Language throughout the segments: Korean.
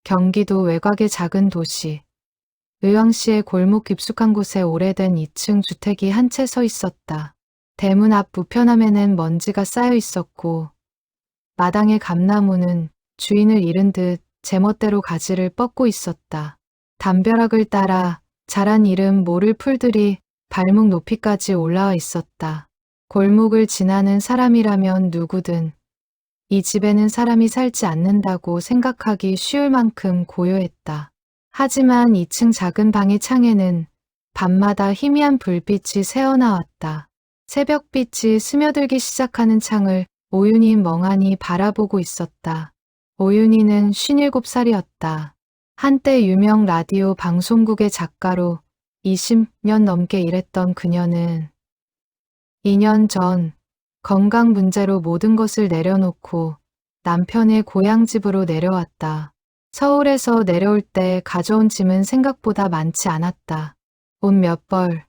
경기도 외곽의 작은 도시. 의왕시의 골목 깊숙한 곳에 오래된 2층 주택이 한 채 서 있었다. 대문 앞 우편함에는 먼지가 쌓여 있었고 마당의 감나무는 주인을 잃은 듯 제멋대로 가지를 뻗고 있었다. 담벼락을 따라 자란 이름 모를 풀들이 발목 높이까지 올라와 있었다. 골목을 지나는 사람이라면 누구든 이 집에는 사람이 살지 않는다고 생각하기 쉬울 만큼 고요했다. 하지만 2층 작은 방의 창에는 밤마다 희미한 불빛이 새어나왔다. 새벽빛이 스며들기 시작하는 창을 오윤이 멍하니 바라보고 있었다. 오윤이는 57살이었다. 한때 유명 라디오 방송국의 작가로 20년 넘게 일했던 그녀는 2년 전 건강 문제로 모든 것을 내려놓고 남편의 고향집으로 내려왔다. 서울에서 내려올 때 가져온 짐은 생각보다 많지 않았다. 옷 몇 벌,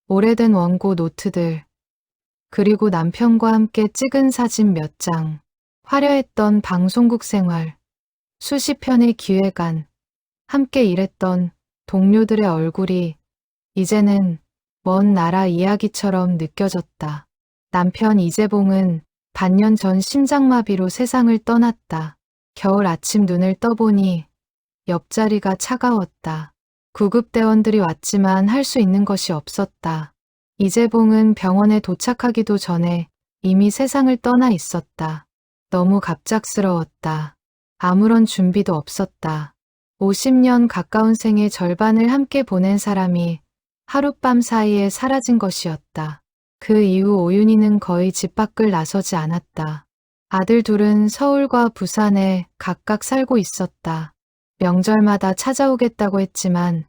오래된 원고 노트들, 그리고 남편과 함께 찍은 사진 몇 장, 화려했던 방송국 생활, 수십 편의 기획안, 함께 일했던 동료들의 얼굴이 이제는 먼 나라 이야기처럼 느껴졌다. 남편 이재봉은 반년 전 심장마비로 세상을 떠났다. 겨울 아침 눈을 떠보니 옆자리가 차가웠다. 구급대원들이 왔지만 할 수 있는 것이 없었다. 이재봉은 병원에 도착하기도 전에 이미 세상을 떠나 있었다. 너무 갑작스러웠다. 아무런 준비도 없었다. 50년 가까운 생의 절반을 함께 보낸 사람이 하룻밤 사이에 사라진 것이었다. 그 이후 오윤희는 거의 집 밖을 나서지 않았다. 아들 둘은 서울과 부산에 각각 살고 있었다. 명절마다 찾아오겠다고 했지만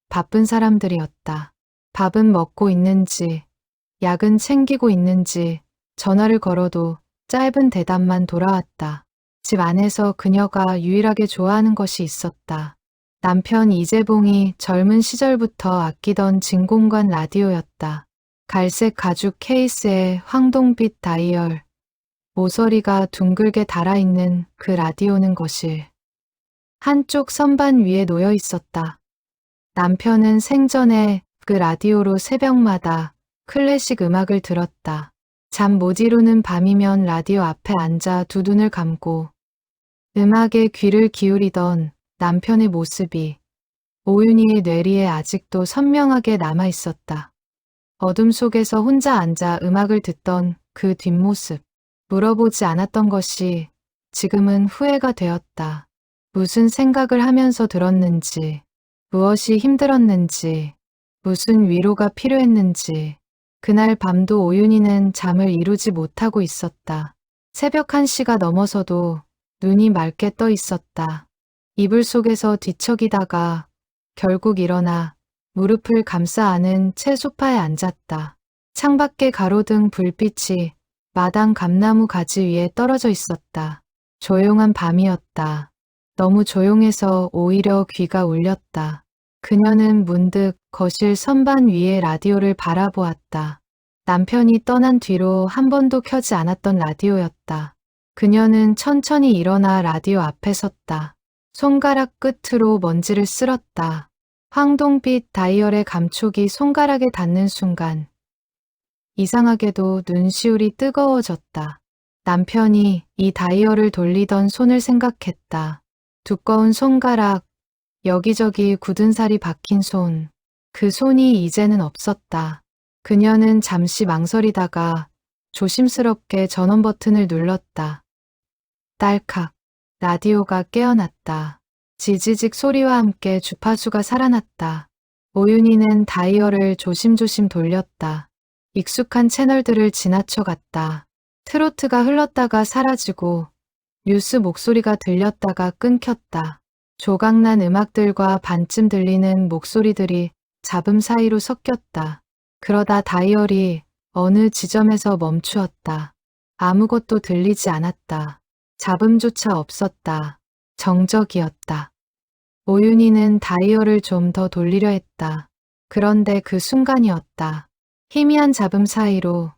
바쁜 사람들이었다. 밥은 먹고 있는지, 약은 챙기고 있는지 전화를 걸어도 짧은 대답만 돌아왔다. 집 안에서 그녀가 유일하게 좋아하는 것이 있었다. 남편 이재봉이 젊은 시절부터 아끼던 진공관 라디오였다. 갈색 가죽 케이스에 황동빛 다이얼, 모서리가 둥글게 달아있는 그 라디오는 거실 한쪽 선반 위에 놓여 있었다. 남편은 생전에 그 라디오로 새벽마다 클래식 음악을 들었다. 잠 못 이루는 밤이면 라디오 앞에 앉아 두 눈을 감고 음악에 귀를 기울이던 남편의 모습이 오윤희의 뇌리에 아직도 선명하게 남아 있었다. 어둠 속에서 혼자 앉아 음악을 듣던 그 뒷모습. 물어보지 않았던 것이 지금은 후회가 되었다. 무슨 생각을 하면서 들었는지, 무엇이 힘들었는지, 무슨 위로가 필요했는지. 그날 밤도 오윤희는 잠을 이루지 못하고 있었다. 새벽 1시가 넘어서도 눈이 맑게 떠 있었다. 이불 속에서 뒤척이다가 결국 일어나 무릎을 감싸 안은 채 소파에 앉았다. 창밖에 가로등 불빛이 마당 감나무 가지 위에 떨어져 있었다. 조용한 밤이었다. 너무 조용해서 오히려 귀가 울렸다. 그녀는 문득 거실 선반 위에 라디오를 바라보았다. 남편이 떠난 뒤로 한 번도 켜지 않았던 라디오였다. 그녀는 천천히 일어나 라디오 앞에 섰다. 손가락 끝으로 먼지를 쓸었다. 황동빛 다이얼의 감촉이 손가락에 닿는 순간 이상하게도 눈시울이 뜨거워졌다. 남편이 이 다이얼을 돌리던 손을 생각했다. 두꺼운 손가락, 여기저기 굳은 살이 박힌 손. 그 손이 이제는 없었다. 그녀는 잠시 망설이다가 조심스럽게 전원 버튼을 눌렀다. 딸칵, 라디오가 깨어났다. 지지직 소리와 함께 주파수가 살아났다. 오윤희는 다이얼을 조심조심 돌렸다. 익숙한 채널들을 지나쳐 갔다. 트로트가 흘렀다가 사라지고 뉴스 목소리가 들렸다가 끊겼다. 조각난 음악들과 반쯤 들리는 목소리들이 잡음 사이로 섞였다. 그러다 다이얼이 어느 지점에서 멈추었다. 아무것도 들리지 않았다. 잡음조차 없었다. 정적이었다. 오윤희는 다이얼을 좀 더 돌리려 했다. 그런데 그 순간이었다. 희미한 잡음 사이로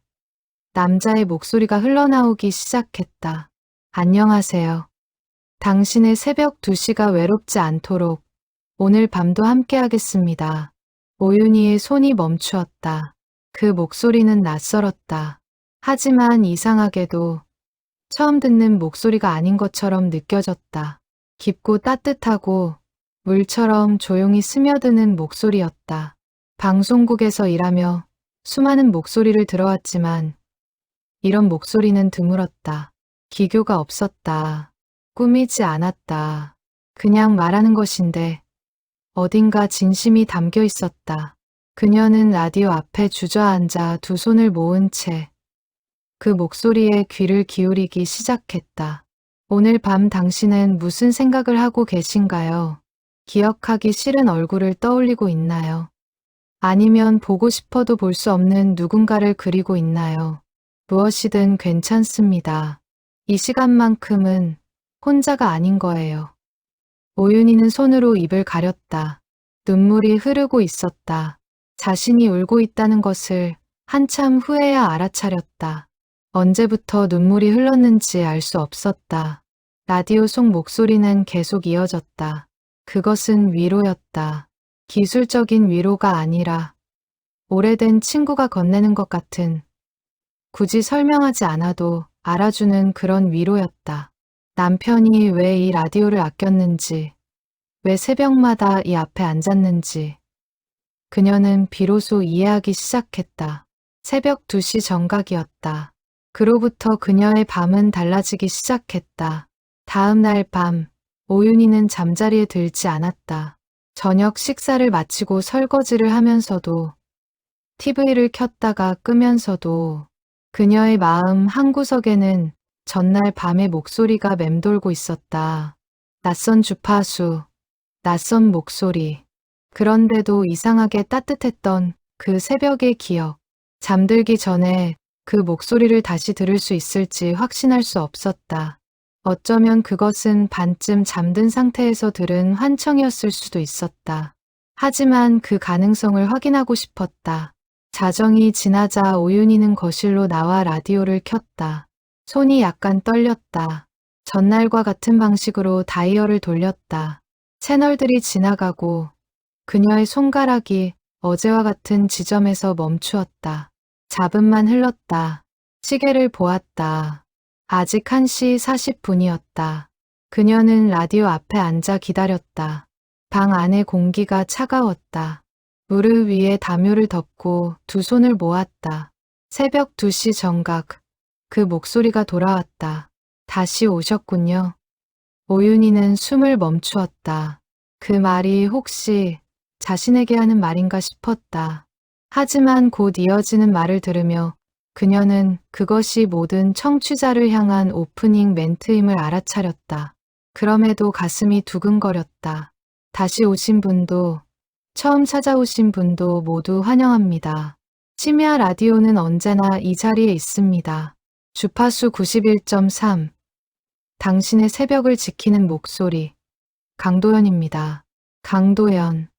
남자의 목소리가 흘러나오기 시작했다. 안녕하세요. 당신의 새벽 2시가 외롭지 않도록 오늘 밤도 함께 하겠습니다. 오윤희의 손이 멈추었다. 그 목소리는 낯설었다. 하지만 이상하게도 처음 듣는 목소리가 아닌 것처럼 느껴졌다. 깊고 따뜻하고 물처럼 조용히 스며드는 목소리였다. 방송국에서 일하며 수많은 목소리를 들어왔지만 이런 목소리는 드물었다. 기교가 없었다. 꾸미지 않았다. 그냥 말하는 것인데 어딘가 진심이 담겨 있었다. 그녀는 라디오 앞에 주저앉아 두 손을 모은 채 그 목소리에 귀를 기울이기 시작했다. 오늘 밤 당신은 무슨 생각을 하고 계신가요? 기억하기 싫은 얼굴을 떠올리고 있나요? 아니면 보고 싶어도 볼 수 없는 누군가를 그리고 있나요? 무엇이든 괜찮습니다. 이 시간만큼은 혼자가 아닌 거예요. 오윤희는 손으로 입을 가렸다. 눈물이 흐르고 있었다. 자신이 울고 있다는 것을 한참 후에야 알아차렸다. 언제부터 눈물이 흘렀는지 알 수 없었다. 라디오 속 목소리는 계속 이어졌다. 그것은 위로였다. 기술적인 위로가 아니라 오래된 친구가 건네는 것 같은, 굳이 설명하지 않아도 알아주는 그런 위로였다. 남편이 왜 이 라디오를 아꼈는지, 왜 새벽마다 이 앞에 앉았는지 그녀는 비로소 이해하기 시작했다. 새벽 2시 정각이었다. 그로부터 그녀의 밤은 달라지기 시작했다. 다음 날 밤, 오윤희는 잠자리에 들지 않았다. 저녁 식사를 마치고 설거지를 하면서도 TV를 켰다가 끄면서도 그녀의 마음 한구석에는 전날 밤의 목소리가 맴돌고 있었다. 낯선 주파수, 낯선 목소리. 그런데도 이상하게 따뜻했던 그 새벽의 기억. 잠들기 전에 그 목소리를 다시 들을 수 있을지 확신할 수 없었다. 어쩌면 그것은 반쯤 잠든 상태에서 들은 환청이었을 수도 있었다. 하지만 그 가능성을 확인하고 싶었다. 자정이 지나자 오윤희는 거실로 나와 라디오를 켰다. 손이 약간 떨렸다. 전날과 같은 방식으로 다이얼을 돌렸다. 채널들이 지나가고 그녀의 손가락이 어제와 같은 지점에서 멈추었다. 잡음만 흘렀다. 시계를 보았다. 아직 1시 40분이었다. 그녀는 라디오 앞에 앉아 기다렸다. 방 안의 공기가 차가웠다. 무릎 위에 담요를 덮고 두 손을 모았다. 새벽 2시 정각. 그 목소리가 돌아왔다. 다시 오셨군요. 오윤희는 숨을 멈추었다. 그 말이 혹시 자신에게 하는 말인가 싶었다. 하지만 곧 이어지는 말을 들으며 그녀는 그것이 모든 청취자를 향한 오프닝 멘트임을 알아차렸다. 그럼에도 가슴이 두근거렸다. 다시 오신 분도, 처음 찾아오신 분도 모두 환영합니다. 심야 라디오는 언제나 이 자리에 있습니다. 주파수 91.3. 당신의 새벽을 지키는 목소리. 강도연입니다. 강도연.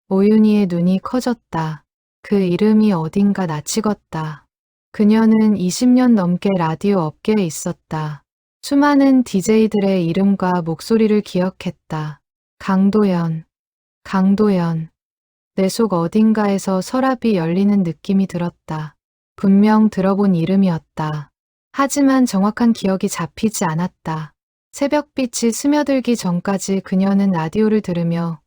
오윤희의 눈이 커졌다. 그 이름이 어딘가 낯익었다. 그녀는 20년 넘게 라디오 업계에 있었다. 수많은 DJ들의 이름과 목소리를 기억했다. 강도연, 강도연. 내 속 어딘가에서 서랍이 열리는 느낌이 들었다. 분명 들어본 이름이었다. 하지만 정확한 기억이 잡히지 않았다. 새벽빛이 스며들기 전까지 그녀는 라디오를 들으며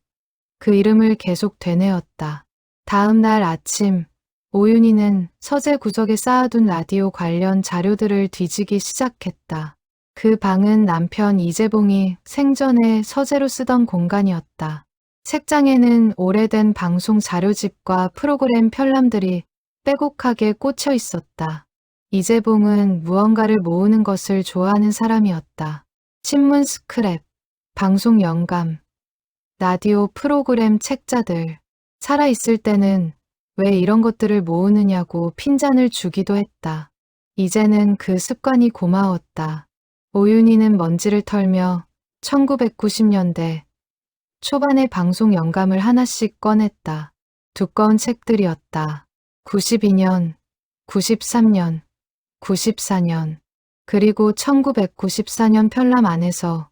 그 이름을 계속 되뇌었다. 다음 날 아침, 오윤희는 서재 구석에 쌓아둔 라디오 관련 자료들을 뒤지기 시작했다. 그 방은 남편 이재봉이 생전에 서재로 쓰던 공간이었다. 책장에는 오래된 방송 자료집과 프로그램 편람들이 빼곡하게 꽂혀 있었다. 이재봉은 무언가를 모으는 것을 좋아하는 사람이었다. 신문 스크랩, 방송 영감, 라디오 프로그램 책자들. 살아있을 때는 왜 이런 것들을 모으느냐고 핀잔을 주기도 했다. 이제는 그 습관이 고마웠다. 오윤희는 먼지를 털며 1990년대 초반의 방송 영감을 하나씩 꺼냈다. 두꺼운 책들이었다. 92년, 93년, 94년, 그리고 1994년 편람 안에서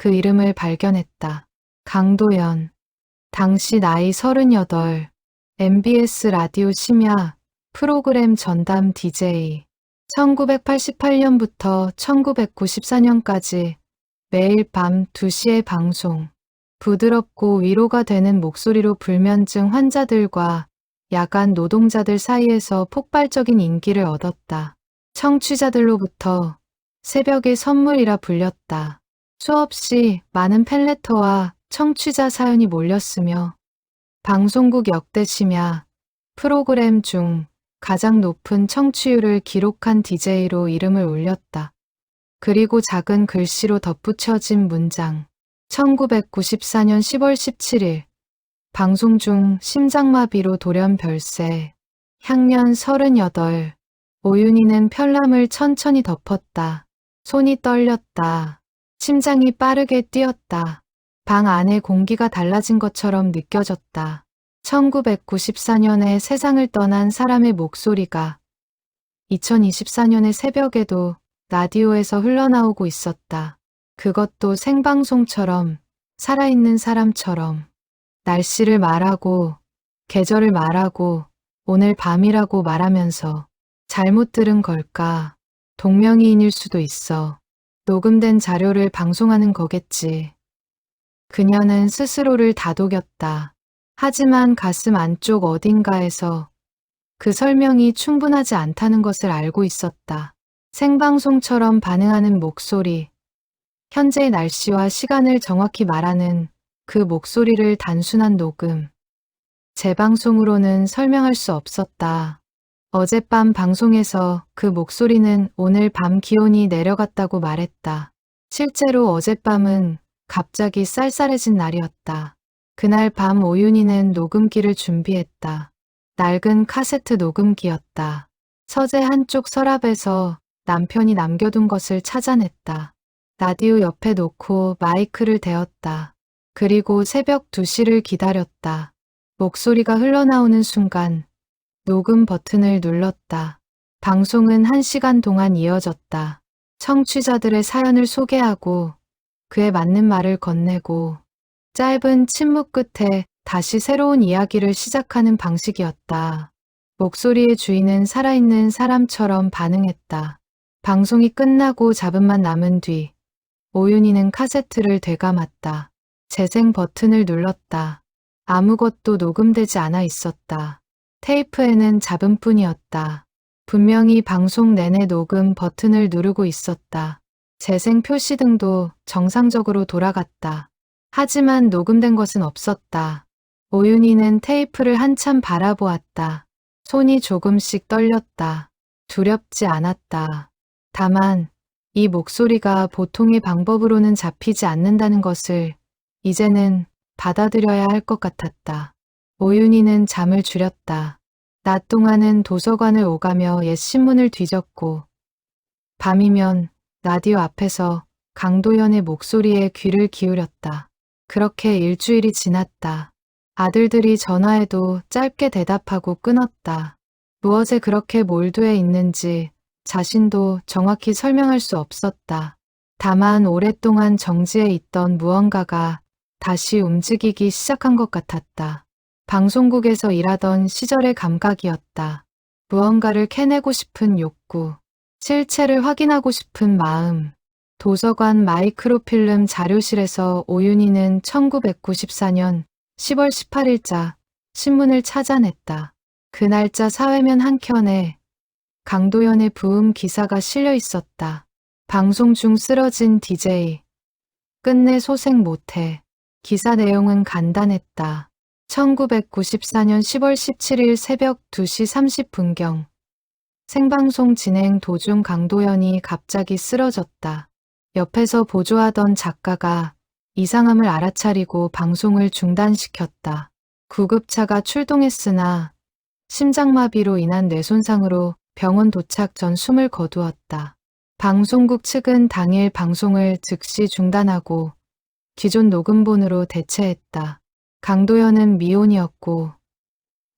그 이름을 발견했다. 강도연. 당시 나이 38. MBS 라디오 심야 프로그램 전담 DJ. 1988년부터 1994년까지 매일 밤 2시에 방송. 부드럽고 위로가 되는 목소리로 불면증 환자들과 야간 노동자들 사이에서 폭발적인 인기를 얻었다. 청취자들로부터 새벽의 선물이라 불렸다. 수없이 많은 팬레터와 청취자 사연이 몰렸으며 방송국 역대 심야 프로그램 중 가장 높은 청취율을 기록한 DJ로 이름을 올렸다. 그리고 작은 글씨로 덧붙여진 문장. 1994년 10월 17일 방송 중 심장마비로 돌연별세. 향년 38. 오윤희는 편람을 천천히 덮었다. 손이 떨렸다. 심장이 빠르게 뛰었다. 방 안의 공기가 달라진 것처럼 느껴졌다. 1994년에 세상을 떠난 사람의 목소리가 2024년의 새벽에도 라디오에서 흘러나오고 있었다. 그것도 생방송처럼, 살아있는 사람처럼. 날씨를 말하고, 계절을 말하고, 오늘 밤이라고 말하면서 잘못 들은 걸까? 동명이인일 수도 있어. 녹음된 자료를 방송하는 거겠지. 그녀는 스스로를 다독였다. 하지만 가슴 안쪽 어딘가에서 그 설명이 충분하지 않다는 것을 알고 있었다. 생방송처럼 반응하는 목소리, 현재의 날씨와 시간을 정확히 말하는 그 목소리를 단순한 녹음. 재방송으로는 설명할 수 없었다. 어젯밤 방송에서 그 목소리는 오늘 밤 기온이 내려갔다고 말했다. 실제로 어젯밤은 갑자기 쌀쌀해진 날이었다. 그날 밤 오윤희는 녹음기를 준비했다. 낡은 카세트 녹음기였다. 서재 한쪽 서랍에서 남편이 남겨둔 것을 찾아냈다. 라디오 옆에 놓고 마이크를 대었다. 그리고 새벽 2시를 기다렸다. 목소리가 흘러나오는 순간 녹음 버튼을 눌렀다. 방송은 1시간 동안 이어졌다. 청취자들의 사연을 소개하고 그에 맞는 말을 건네고 짧은 침묵 끝에 다시 새로운 이야기를 시작하는 방식이었다. 목소리의 주인은 살아있는 사람처럼 반응했다. 방송이 끝나고 잡음만 남은 뒤 오윤희는 카세트를 되감았다. 재생 버튼을 눌렀다. 아무것도 녹음되지 않아 있었다. 테이프에는 잡음뿐이었다. 분명히 방송 내내 녹음 버튼을 누르고 있었다. 재생 표시등도 정상적으로 돌아갔다. 하지만 녹음된 것은 없었다. 오윤희는 테이프를 한참 바라보았다. 손이 조금씩 떨렸다. 두렵지 않았다. 다만 이 목소리가 보통의 방법으로는 잡히지 않는다는 것을 이제는 받아들여야 할 것 같았다. 오윤희는 잠을 줄였다. 낮 동안은 도서관을 오가며 옛 신문을 뒤졌고 밤이면 라디오 앞에서 강도연의 목소리에 귀를 기울였다. 그렇게 일주일이 지났다. 아들들이 전화해도 짧게 대답하고 끊었다. 무엇에 그렇게 몰두해 있는지 자신도 정확히 설명할 수 없었다. 다만 오랫동안 정지해 있던 무언가가 다시 움직이기 시작한 것 같았다. 방송국에서 일하던 시절의 감각이었다. 무언가를 캐내고 싶은 욕구, 실체를 확인하고 싶은 마음. 도서관 마이크로필름 자료실에서 오윤희는 1994년 10월 18일자 신문을 찾아냈다. 그 날짜 사회면 한켠에 강도연의 부음 기사가 실려 있었다. 방송 중 쓰러진 DJ. 끝내 소생 못해. 기사 내용은 간단했다. 1994년 10월 17일 새벽 2시 30분경 생방송 진행 도중 강도연이 갑자기 쓰러졌다. 옆에서 보조하던 작가가 이상함을 알아차리고 방송을 중단시켰다. 구급차가 출동했으나 심장마비로 인한 뇌손상으로 병원 도착 전 숨을 거두었다. 방송국 측은 당일 방송을 즉시 중단하고 기존 녹음본으로 대체했다. 강도연은 미혼이었고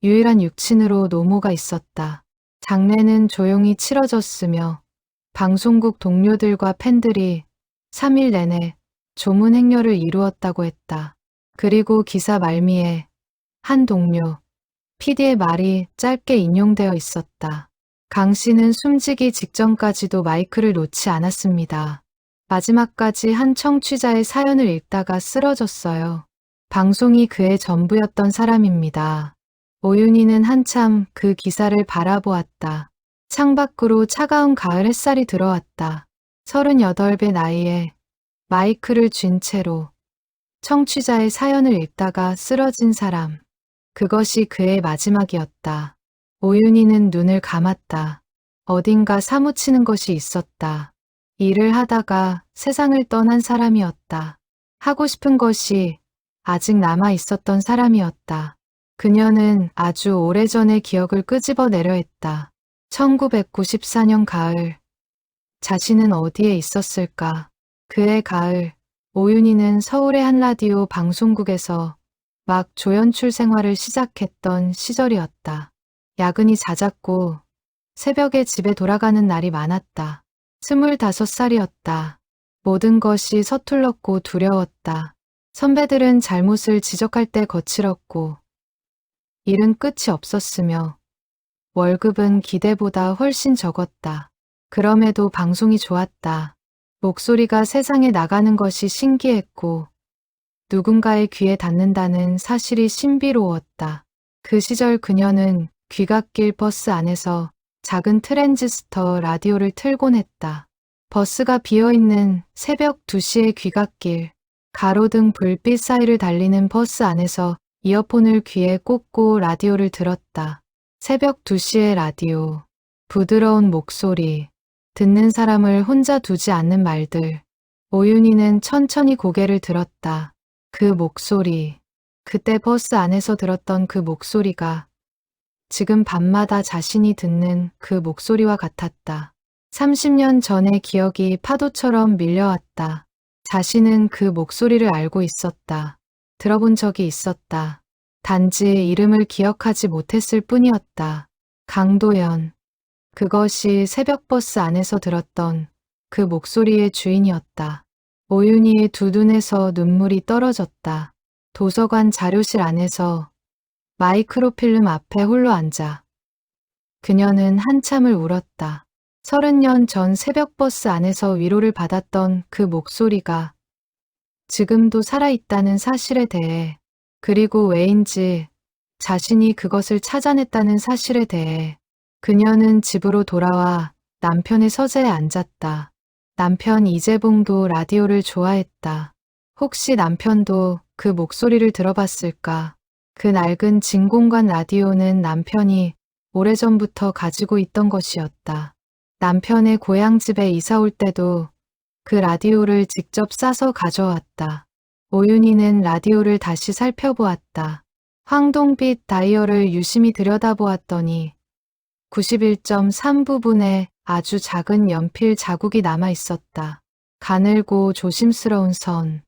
유일한 육친으로 노모가 있었다. 장례는 조용히 치러졌으며 방송국 동료들과 팬들이 3일 내내 조문 행렬을 이루었다고 했다. 그리고 기사 말미에 한 동료, PD의 말이 짧게 인용되어 있었다. 강 씨는 숨지기 직전까지도 마이크를 놓지 않았습니다. 마지막까지 한 청취자의 사연을 읽다가 쓰러졌어요. 방송이 그의 전부였던 사람입니다. 오윤희는 한참 그 기사를 바라보았다. 창밖으로 차가운 가을 햇살이 들어왔다. 38배 나이에 마이크를 쥔 채로 청취자의 사연을 읽다가 쓰러진 사람. 그것이 그의 마지막이었다. 오윤희는 눈을 감았다. 어딘가 사무치는 것이 있었다. 일을 하다가 세상을 떠난 사람이었다. 하고 싶은 것이 아직 남아 있었던 사람이었다. 그녀는 아주 오래전의 기억을 끄집어내려 했다. 1994년 가을. 자신은 어디에 있었을까? 그해 가을, 오윤희는 서울의 한 라디오 방송국에서 막 조연출 생활을 시작했던 시절이었다. 야근이 잦았고 새벽에 집에 돌아가는 날이 많았다. 25살이었다. 모든 것이 서툴렀고 두려웠다. 선배들은 잘못을 지적할 때 거칠었고 일은 끝이 없었으며 월급은 기대보다 훨씬 적었다. 그럼에도 방송이 좋았다. 목소리가 세상에 나가는 것이 신기했고 누군가의 귀에 닿는다는 사실이 신비로웠다. 그 시절 그녀는 귀갓길 버스 안에서 작은 트랜지스터 라디오를 틀곤 했다. 버스가 비어있는 새벽 2시의 귀갓길, 가로등 불빛 사이를 달리는 버스 안에서 이어폰을 귀에 꽂고 라디오를 들었다. 새벽 2시의 라디오, 부드러운 목소리, 듣는 사람을 혼자 두지 않는 말들. 오윤희는 천천히 고개를 들었다. 그 목소리, 그때 버스 안에서 들었던 그 목소리가 지금 밤마다 자신이 듣는 그 목소리와 같았다. 30년 전의 기억이 파도처럼 밀려왔다. 자신은 그 목소리를 알고 있었다. 들어본 적이 있었다. 단지 이름을 기억하지 못했을 뿐이었다. 강도연. 그것이 새벽버스 안에서 들었던 그 목소리의 주인이었다. 오윤희의 두 눈에서 눈물이 떨어졌다. 도서관 자료실 안에서 마이크로필름 앞에 홀로 앉아 그녀는 한참을 울었다. 30년 전 새벽버스 안에서 위로를 받았던 그 목소리가 지금도 살아있다는 사실에 대해, 그리고 왜인지 자신이 그것을 찾아냈다는 사실에 대해 그녀는 집으로 돌아와 남편의 서재에 앉았다. 남편 이재봉도 라디오를 좋아했다. 혹시 남편도 그 목소리를 들어봤을까? 그 낡은 진공관 라디오는 남편이 오래전부터 가지고 있던 것이었다. 남편의 고향집에 이사 올 때도 그 라디오를 직접 싸서 가져왔다. 오윤희는 라디오를 다시 살펴보았다. 황동빛 다이얼을 유심히 들여다보았더니 91.3 부분에 아주 작은 연필 자국이 남아 있었다. 가늘고 조심스러운 선.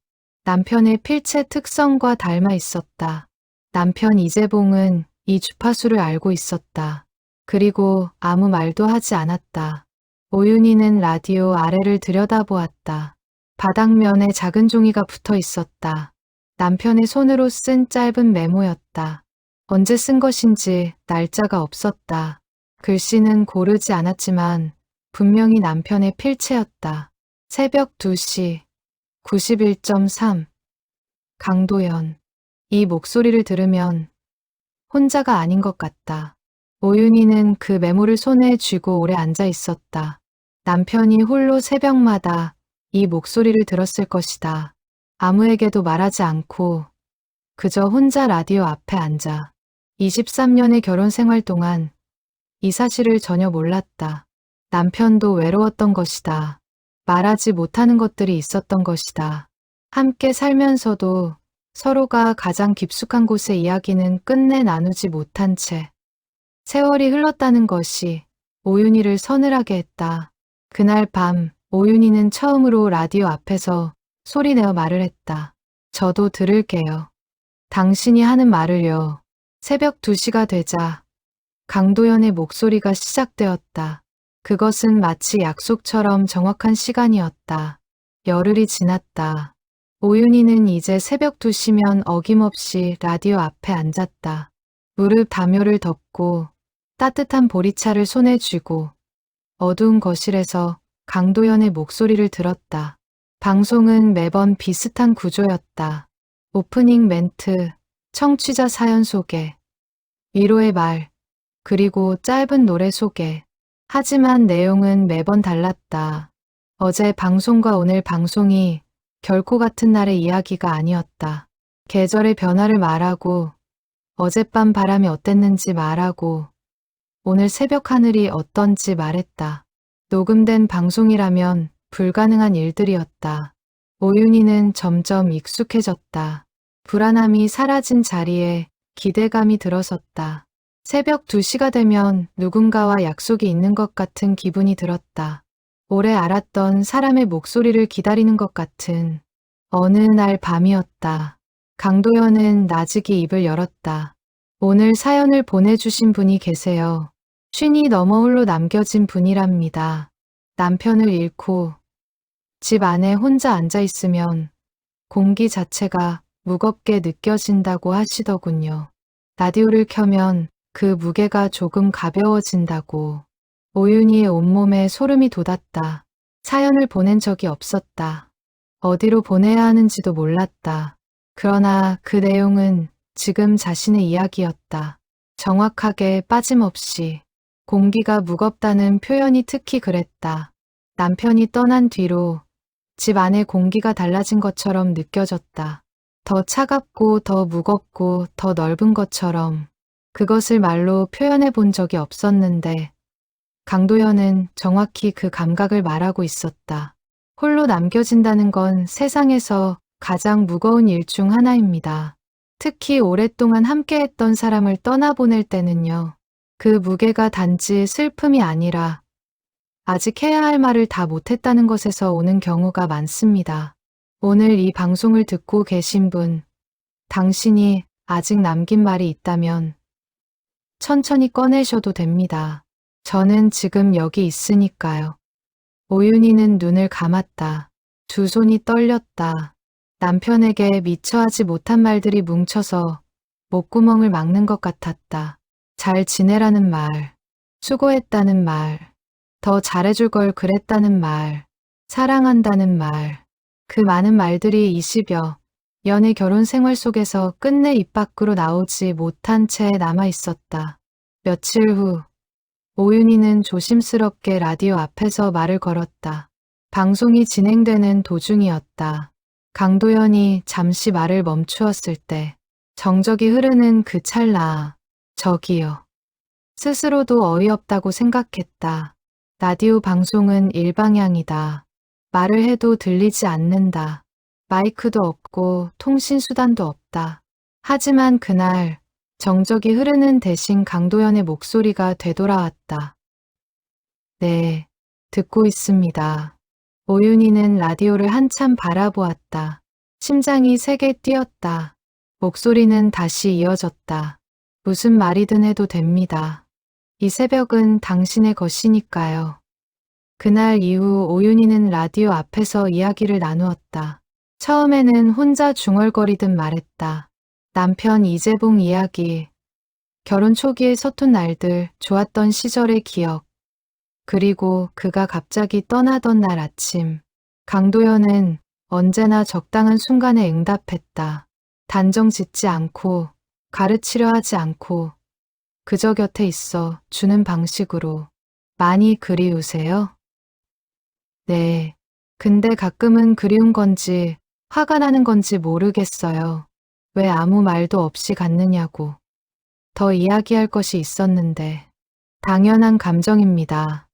남편의 필체 특성과 닮아 있었다. 남편 이재봉은 이 주파수를 알고 있었다. 그리고 아무 말도 하지 않았다. 오윤희는 라디오 아래를 들여다보았다. 바닥면에 작은 종이가 붙어 있었다. 남편의 손으로 쓴 짧은 메모였다. 언제 쓴 것인지 날짜가 없었다. 글씨는 고르지 않았지만 분명히 남편의 필체였다. 새벽 2시, 91.3. 강도연. 이 목소리를 들으면 혼자가 아닌 것 같다. 오윤희는 그 메모를 손에 쥐고 오래 앉아 있었다. 남편이 홀로 새벽마다 이 목소리를 들었을 것이다. 아무에게도 말하지 않고 그저 혼자 라디오 앞에 앉아 23년의 결혼 생활 동안 이 사실을 전혀 몰랐다. 남편도 외로웠던 것이다. 말하지 못하는 것들이 있었던 것이다. 함께 살면서도 서로가 가장 깊숙한 곳의 이야기는 끝내 나누지 못한 채 세월이 흘렀다는 것이 오윤희를 서늘하게 했다. 그날 밤 오윤희는 처음으로 라디오 앞에서 소리내어 말을 했다. 저도 들을게요. 당신이 하는 말을요. 새벽 2시가 되자 강도연의 목소리가 시작되었다. 그것은 마치 약속처럼 정확한 시간이었다. 열흘이 지났다. 오윤희는 이제 새벽 2시면 어김없이 라디오 앞에 앉았다. 무릎 담요를 덮고 따뜻한 보리차를 손에 쥐고 어두운 거실에서 강도연의 목소리를 들었다. 방송은 매번 비슷한 구조였다. 오프닝 멘트, 청취자 사연 소개, 위로의 말, 그리고 짧은 노래 소개. 하지만 내용은 매번 달랐다. 어제 방송과 오늘 방송이 결코 같은 날의 이야기가 아니었다. 계절의 변화를 말하고, 어젯밤 바람이 어땠는지 말하고, 오늘 새벽 하늘이 어떤지 말했다. 녹음된 방송이라면 불가능한 일들이었다. 오윤희는 점점 익숙해졌다. 불안함이 사라진 자리에 기대감이 들어섰다. 새벽 2시가 되면 누군가와 약속이 있는 것 같은 기분이 들었다. 오래 알았던 사람의 목소리를 기다리는 것 같은 어느 날 밤이었다. 강도연은 나직이 입을 열었다. 오늘 사연을 보내주신 분이 계세요. 쉰이 넘어 홀로 남겨진 분이랍니다. 남편을 잃고 집 안에 혼자 앉아 있으면 공기 자체가 무겁게 느껴진다고 하시더군요. 라디오를 켜면 그 무게가 조금 가벼워진다고. 오윤희의 온몸에 소름이 돋았다. 사연을 보낸 적이 없었다. 어디로 보내야 하는지도 몰랐다. 그러나 그 내용은 지금 자신의 이야기였다. 정확하게 빠짐없이. 공기가 무겁다는 표현이 특히 그랬다. 남편이 떠난 뒤로 집 안의 공기가 달라진 것처럼 느껴졌다. 더 차갑고 더 무겁고 더 넓은 것처럼. 그것을 말로 표현해 본 적이 없었는데 강도연은 정확히 그 감각을 말하고 있었다. 홀로 남겨진다는 건 세상에서 가장 무거운 일 중 하나입니다. 특히 오랫동안 함께했던 사람을 떠나보낼 때는요. 그 무게가 단지 슬픔이 아니라 아직 해야 할 말을 다 못했다는 것에서 오는 경우가 많습니다. 오늘 이 방송을 듣고 계신 분, 당신이 아직 남긴 말이 있다면 천천히 꺼내셔도 됩니다. 저는 지금 여기 있으니까요. 오윤희는 눈을 감았다. 두 손이 떨렸다. 남편에게 미처 하지 못한 말들이 뭉쳐서 목구멍을 막는 것 같았다. 잘 지내라는 말, 수고했다는 말, 더 잘해줄 걸 그랬다는 말, 사랑한다는 말. 그 많은 말들이 20여 년의 결혼 생활 속에서 끝내 입 밖으로 나오지 못한 채 남아 있었다. 며칠 후, 오윤희는 조심스럽게 라디오 앞에서 말을 걸었다. 방송이 진행되는 도중이었다. 강도연이 잠시 말을 멈추었을 때, 정적이 흐르는 그 찰나, 저기요. 스스로도 어이없다고 생각했다. 라디오 방송은 일방향이다. 말을 해도 들리지 않는다. 마이크도 없고 통신수단도 없다. 하지만 그날 정적이 흐르는 대신 강도연의 목소리가 되돌아왔다. 네, 듣고 있습니다. 오윤희는 라디오를 한참 바라보았다. 심장이 세게 뛰었다. 목소리는 다시 이어졌다. 무슨 말이든 해도 됩니다. 이 새벽은 당신의 것이니까요. 그날 이후 오윤희는 라디오 앞에서 이야기를 나누었다. 처음에는 혼자 중얼거리듯 말했다. 남편 이재봉 이야기, 결혼 초기의 서툰 날들, 좋았던 시절의 기억, 그리고 그가 갑자기 떠나던 날 아침. 강도연은 언제나 적당한 순간에 응답했다. 단정 짓지 않고, 가르치려 하지 않고, 그저 곁에 있어 주는 방식으로. 많이 그리우세요? 네. 근데 가끔은 그리운 건지 화가 나는 건지 모르겠어요. 왜 아무 말도 없이 갔느냐고. 더 이야기할 것이 있었는데. 당연한 감정입니다.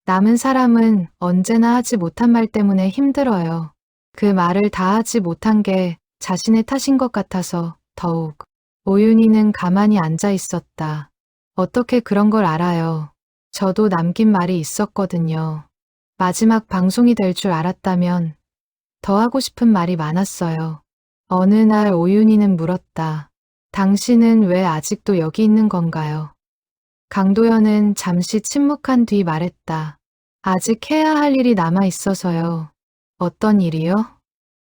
남은 사람은 언제나 하지 못한 말 때문에 힘들어요. 그 말을 다 하지 못한 게 자신의 탓인 것 같아서 더욱. 오윤희는 가만히 앉아 있었다. 어떻게 그런 걸 알아요? 저도 남긴 말이 있었거든요. 마지막 방송이 될 줄 알았다면 더 하고 싶은 말이 많았어요. 어느 날 오윤희는 물었다. 당신은 왜 아직도 여기 있는 건가요? 강도연은 잠시 침묵한 뒤 말했다. 아직 해야 할 일이 남아 있어서요. 어떤 일이요?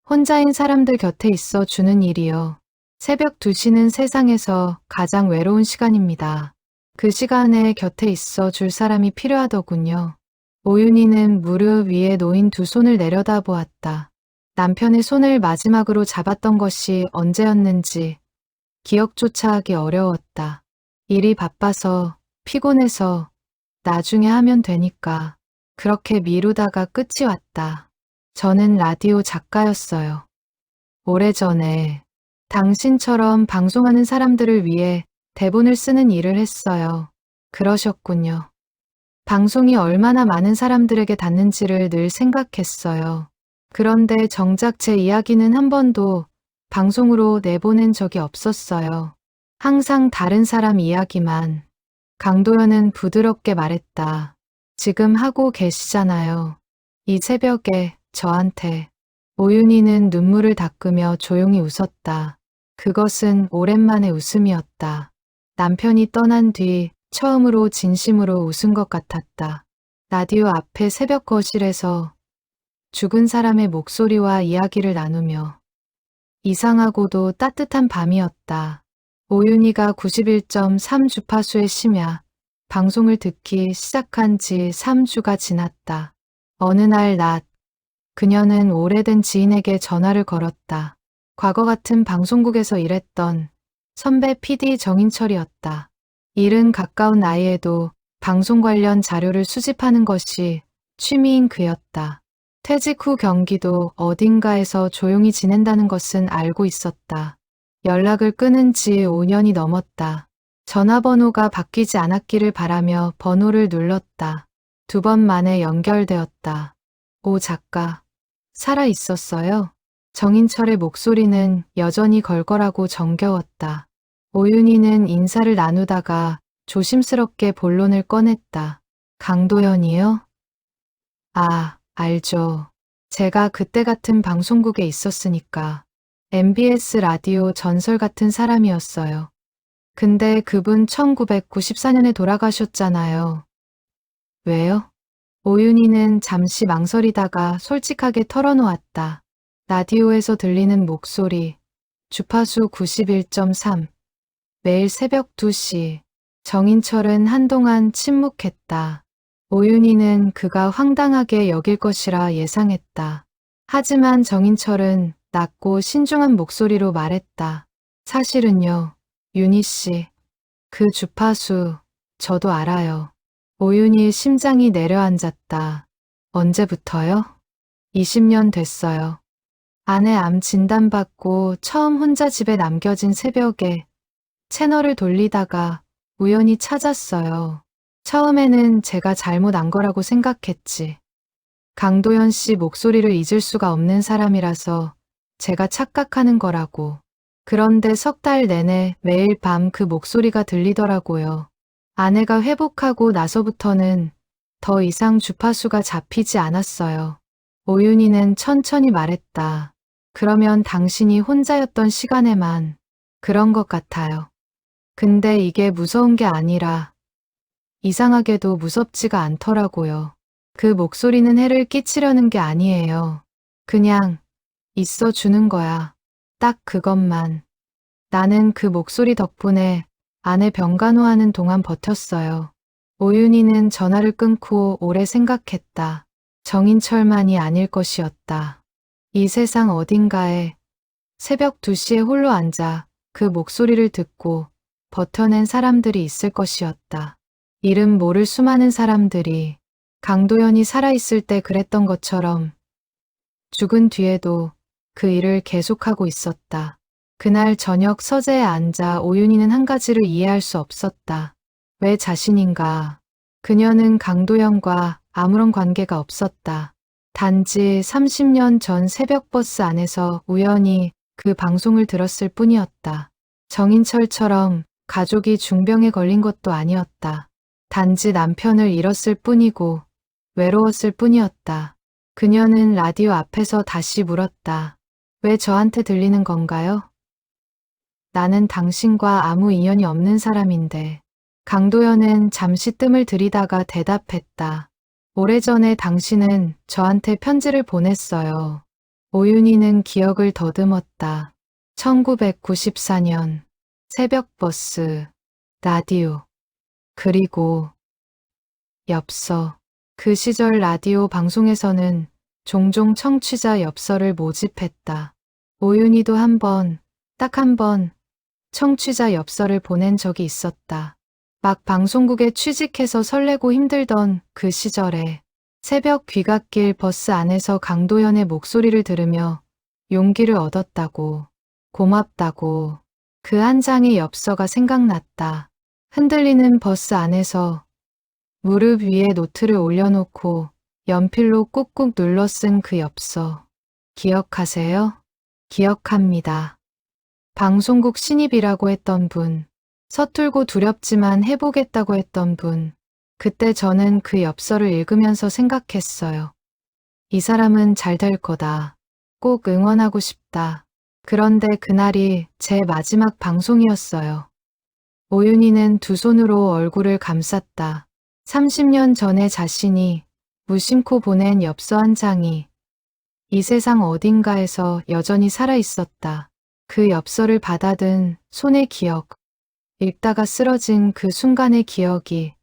혼자인 사람들 곁에 있어 주는 일이요. 새벽 2시는 세상에서 가장 외로운 시간입니다. 그 시간에 곁에 있어 줄 사람이 필요하더군요. 오윤희는 무릎 위에 놓인 두 손을 내려다보았다. 남편의 손을 마지막으로 잡았던 것이 언제였는지 기억조차 하기 어려웠다. 일이 바빠서, 피곤해서 나중에 하면 되니까 그렇게 미루다가 끝이 왔다. 저는 라디오 작가였어요. 오래전에 당신처럼 방송하는 사람들을 위해 대본을 쓰는 일을 했어요. 그러셨군요. 방송이 얼마나 많은 사람들에게 닿는지를 늘 생각했어요. 그런데 정작 제 이야기는 한 번도 방송으로 내보낸 적이 없었어요. 항상 다른 사람 이야기만. 강도연은 부드럽게 말했다. 지금 하고 계시잖아요. 이 새벽에 저한테. 오윤희는 눈물을 닦으며 조용히 웃었다. 그것은 오랜만의 웃음이었다. 남편이 떠난 뒤 처음으로 진심으로 웃은 것 같았다. 라디오 앞에 새벽 거실에서 죽은 사람의 목소리와 이야기를 나누며 이상하고도 따뜻한 밤이었다. 오윤희가 91.3 주파수의 심야 방송을 듣기 시작한 지 3주가 지났다. 어느 날 낮, 그녀는 오래된 지인에게 전화를 걸었다. 과거 같은 방송국에서 일했던 선배 PD 정인철이었다. 일은 가까운 나이에도 방송 관련 자료를 수집하는 것이 취미인 그였다. 퇴직 후 경기도 어딘가에서 조용히 지낸다는 것은 알고 있었다. 연락을 끊은 지 5년이 넘었다. 전화번호가 바뀌지 않았기를 바라며 번호를 눌렀다. 2번 만에 연결되었다. 오 작가, 살아 있었어요? 정인철의 목소리는 여전히 걸걸하고 정겨웠다. 오윤희는 인사를 나누다가 조심스럽게 본론을 꺼냈다. 강도연이요? 아, 알죠. 제가 그때 같은 방송국에 있었으니까. MBS 라디오 전설 같은 사람이었어요. 근데 그분 1994년에 돌아가셨잖아요. 왜요? 오윤희는 잠시 망설이다가 솔직하게 털어놓았다. 라디오에서 들리는 목소리, 주파수 91.3, 매일 새벽 2시. 정인철은 한동안 침묵했다. 오윤희는 그가 황당하게 여길 것이라 예상했다. 하지만 정인철은 낮고 신중한 목소리로 말했다. 사실은요, 윤희 씨, 그 주파수, 저도 알아요. 오윤희의 심장이 내려앉았다. 언제부터요? 20년 됐어요. 아내 암 진단받고 처음 혼자 집에 남겨진 새벽에 채널을 돌리다가 우연히 찾았어요. 처음에는 제가 잘못 안 거라고 생각했지. 강도연 씨 목소리를 잊을 수가 없는 사람이라서 제가 착각하는 거라고. 그런데 3달 내내 매일 밤 그 목소리가 들리더라고요. 아내가 회복하고 나서부터는 더 이상 주파수가 잡히지 않았어요. 오윤희는 천천히 말했다. 그러면 당신이 혼자였던 시간에만 그런 것 같아요. 근데 이게 무서운 게 아니라 이상하게도 무섭지가 않더라고요. 그 목소리는 해를 끼치려는 게 아니에요. 그냥 있어 주는 거야. 딱 그것만. 나는 그 목소리 덕분에 아내 병간호하는 동안 버텼어요. 오윤희는 전화를 끊고 오래 생각했다. 정인철만이 아닐 것이었다. 이 세상 어딘가에 새벽 2시에 홀로 앉아 그 목소리를 듣고 버텨낸 사람들이 있을 것이었다. 이름 모를 수많은 사람들이 강도연이 살아있을 때 그랬던 것처럼 죽은 뒤에도 그 일을 계속하고 있었다. 그날 저녁 서재에 앉아 오윤희는 한 가지를 이해할 수 없었다. 왜 자신인가? 그녀는 강도연과 아무런 관계가 없었다. 단지 30년 전 새벽버스 안에서 우연히 그 방송을 들었을 뿐이었다. 정인철처럼 가족이 중병에 걸린 것도 아니었다. 단지 남편을 잃었을 뿐이고 외로웠을 뿐이었다. 그녀는 라디오 앞에서 다시 물었다. 왜 저한테 들리는 건가요? 나는 당신과 아무 인연이 없는 사람인데. 강도연은 잠시 뜸을 들이다가 대답했다. 오래전에 당신은 저한테 편지를 보냈어요. 오윤희는 기억을 더듬었다. 1994년 새벽버스, 라디오, 그리고 엽서. 그 시절 라디오 방송에서는 종종 청취자 엽서를 모집했다. 오윤희도 딱 한 번 청취자 엽서를 보낸 적이 있었다. 막 방송국에 취직해서 설레고 힘들던 그 시절에 새벽 귀갓길 버스 안에서 강도연의 목소리를 들으며 용기를 얻었다고, 고맙다고 그 한 장의 엽서가 생각났다. 흔들리는 버스 안에서 무릎 위에 노트를 올려놓고 연필로 꾹꾹 눌러 쓴 그 엽서. 기억하세요? 기억합니다. 방송국 신입이라고 했던 분, 서툴고 두렵지만 해보겠다고 했던 분. 그때 저는 그 엽서를 읽으면서 생각했어요. 이 사람은 잘 될 거다. 꼭 응원하고 싶다. 그런데 그날이 제 마지막 방송이었어요. 오윤희는 두 손으로 얼굴을 감쌌다. 30년 전에 자신이 무심코 보낸 엽서 한 장이 이 세상 어딘가에서 여전히 살아있었다. 그 엽서를 받아든 손의 기억, 읽다가 쓰러진 그 순간의 기억이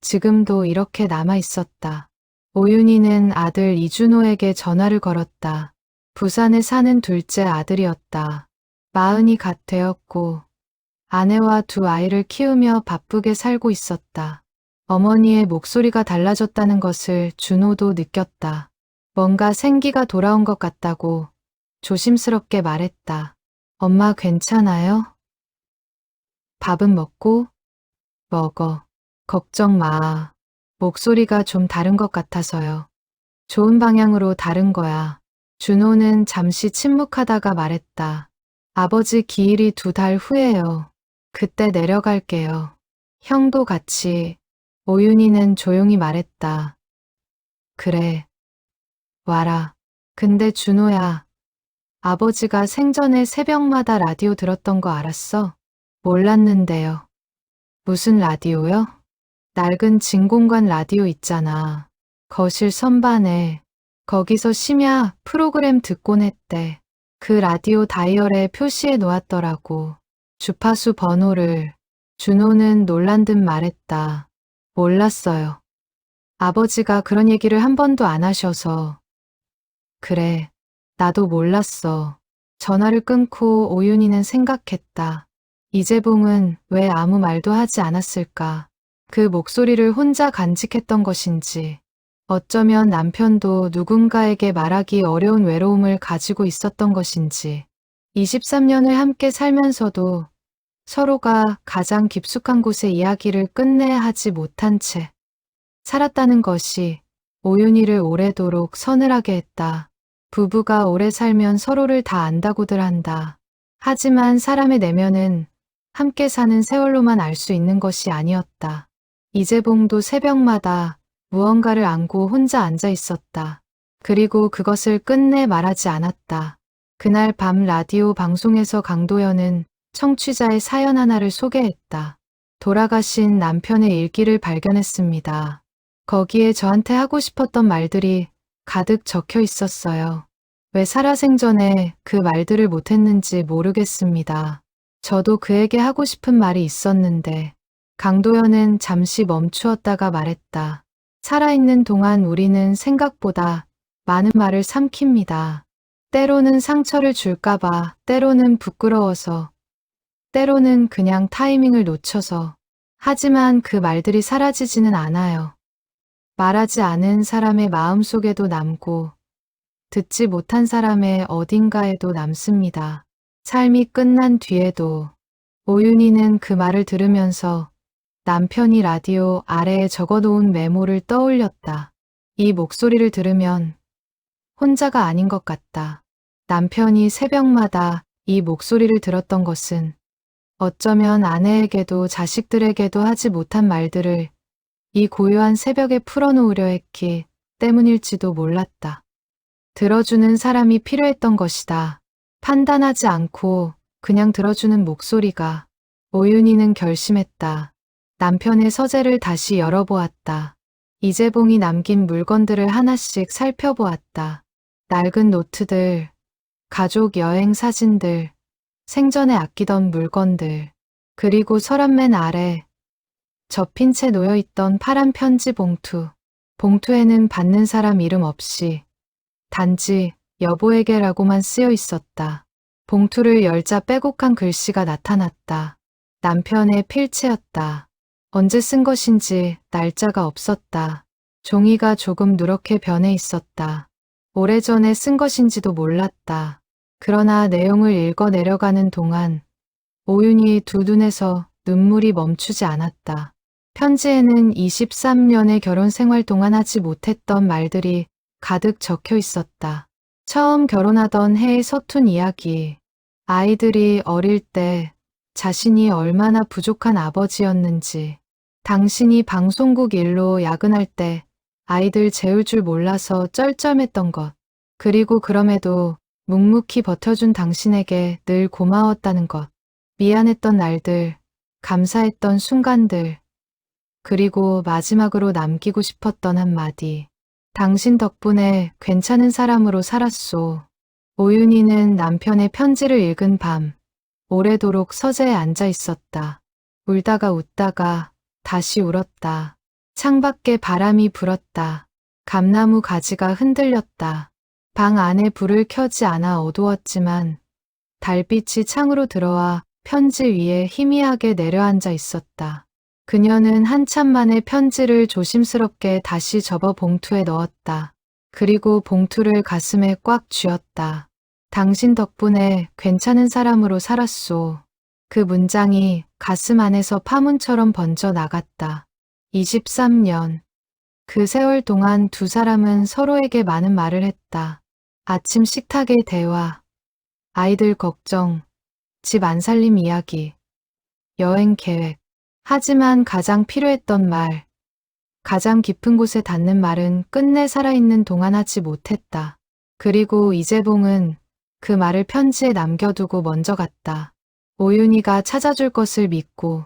지금도 이렇게 남아있었다. 오윤희는 아들 이준호에게 전화를 걸었다. 부산에 사는 둘째 아들이었다. 40이 갓 되었고 아내와 두 아이를 키우며 바쁘게 살고 있었다. 어머니의 목소리가 달라졌다는 것을 준호도 느꼈다. 뭔가 생기가 돌아온 것 같다고 조심스럽게 말했다. 엄마 괜찮아요? 밥은 먹고? 먹어. 걱정 마. 목소리가 좀 다른 것 같아서요. 좋은 방향으로 다른 거야. 준호는 잠시 침묵하다가 말했다. 아버지 기일이 2달 후에요. 그때 내려갈게요. 형도 같이. 오윤희는 조용히 말했다. 그래. 와라. 근데 준호야. 아버지가 생전에 새벽마다 라디오 들었던 거 알았어? 몰랐는데요. 무슨 라디오요? 낡은 진공관 라디오 있잖아. 거실 선반에. 거기서 심야 프로그램 듣곤 했대. 그 라디오 다이얼에 표시해 놓았더라고. 주파수 번호를. 준호는 놀란 듯 말했다. 몰랐어요. 아버지가 그런 얘기를 한 번도 안 하셔서. 그래, 나도 몰랐어. 전화를 끊고 오윤희는 생각했다. 이재봉은 왜 아무 말도 하지 않았을까? 그 목소리를 혼자 간직했던 것인지, 어쩌면 남편도 누군가에게 말하기 어려운 외로움을 가지고 있었던 것인지, 23년을 함께 살면서도 서로가 가장 깊숙한 곳의 이야기를 끝내야 하지 못한 채 살았다는 것이 오윤희를 오래도록 서늘하게 했다. 부부가 오래 살면 서로를 다 안다고들 한다. 하지만 사람의 내면은 함께 사는 세월로만 알 수 있는 것이 아니었다. 이재봉도 새벽마다 무언가를 안고 혼자 앉아 있었다. 그리고 그것을 끝내 말하지 않았다. 그날 밤 라디오 방송에서 강도연은 청취자의 사연 하나를 소개했다. 돌아가신 남편의 일기를 발견했습니다. 거기에 저한테 하고 싶었던 말들이 가득 적혀 있었어요. 왜 살아생전에 그 말들을 못했는지 모르겠습니다. 저도 그에게 하고 싶은 말이 있었는데. 강도연은 잠시 멈추었다가 말했다. 살아있는 동안 우리는 생각보다 많은 말을 삼킵니다. 때로는 상처를 줄까봐, 때로는 부끄러워서, 때로는 그냥 타이밍을 놓쳐서. 하지만 그 말들이 사라지지는 않아요. 말하지 않은 사람의 마음속에도 남고 듣지 못한 사람의 어딘가에도 남습니다. 삶이 끝난 뒤에도. 오윤희는 그 말을 들으면서 남편이 라디오 아래에 적어놓은 메모를 떠올렸다. 이 목소리를 들으면 혼자가 아닌 것 같다. 남편이 새벽마다 이 목소리를 들었던 것은 어쩌면 아내에게도 자식들에게도 하지 못한 말들을 이 고요한 새벽에 풀어놓으려 했기 때문일지도 몰랐다. 들어주는 사람이 필요했던 것이다. 판단하지 않고 그냥 들어주는 목소리가. 오윤희는 결심했다. 남편의 서재를 다시 열어보았다. 이재봉이 남긴 물건들을 하나씩 살펴보았다. 낡은 노트들, 가족 여행 사진들, 생전에 아끼던 물건들, 그리고 서랍 맨 아래 접힌 채 놓여있던 파란 편지 봉투. 봉투에는 받는 사람 이름 없이 단지 여보에게라고만 쓰여 있었다. 봉투를 열자 빼곡한 글씨가 나타났다. 남편의 필체였다. 언제 쓴 것인지 날짜가 없었다. 종이가 조금 누렇게 변해 있었다. 오래전에 쓴 것인지도 몰랐다. 그러나 내용을 읽어 내려가는 동안 오윤희의 두 눈에서 눈물이 멈추지 않았다. 편지에는 23년의 결혼 생활 동안 하지 못했던 말들이 가득 적혀 있었다. 처음 결혼하던 해의 서툰 이야기, 아이들이 어릴 때 자신이 얼마나 부족한 아버지였는지, 당신이 방송국 일로 야근할 때 아이들 재울 줄 몰라서 쩔쩔맸던 것, 그리고 그럼에도 묵묵히 버텨준 당신에게 늘 고마웠다는 것, 미안했던 날들, 감사했던 순간들, 그리고 마지막으로 남기고 싶었던 한마디. 당신 덕분에 괜찮은 사람으로 살았소. 오윤희는 남편의 편지를 읽은 밤, 오래도록 서재에 앉아 있었다. 울다가 웃다가 다시 울었다. 창밖에 바람이 불었다. 감나무 가지가 흔들렸다. 방 안에 불을 켜지 않아 어두웠지만 달빛이 창으로 들어와 편지 위에 희미하게 내려앉아 있었다. 그녀는 한참 만에 편지를 조심스럽게 다시 접어 봉투에 넣었다. 그리고 봉투를 가슴에 꽉 쥐었다. 당신 덕분에 괜찮은 사람으로 살았소. 그 문장이 가슴 안에서 파문처럼 번져 나갔다. 23년. 그 세월 동안 두 사람은 서로에게 많은 말을 했다. 아침 식탁의 대화, 아이들 걱정, 집 안살림 이야기, 여행 계획. 하지만 가장 필요했던 말, 가장 깊은 곳에 닿는 말은 끝내 살아있는 동안 하지 못했다. 그리고 이재봉은 그 말을 편지에 남겨두고 먼저 갔다. 오윤희가 찾아줄 것을 믿고.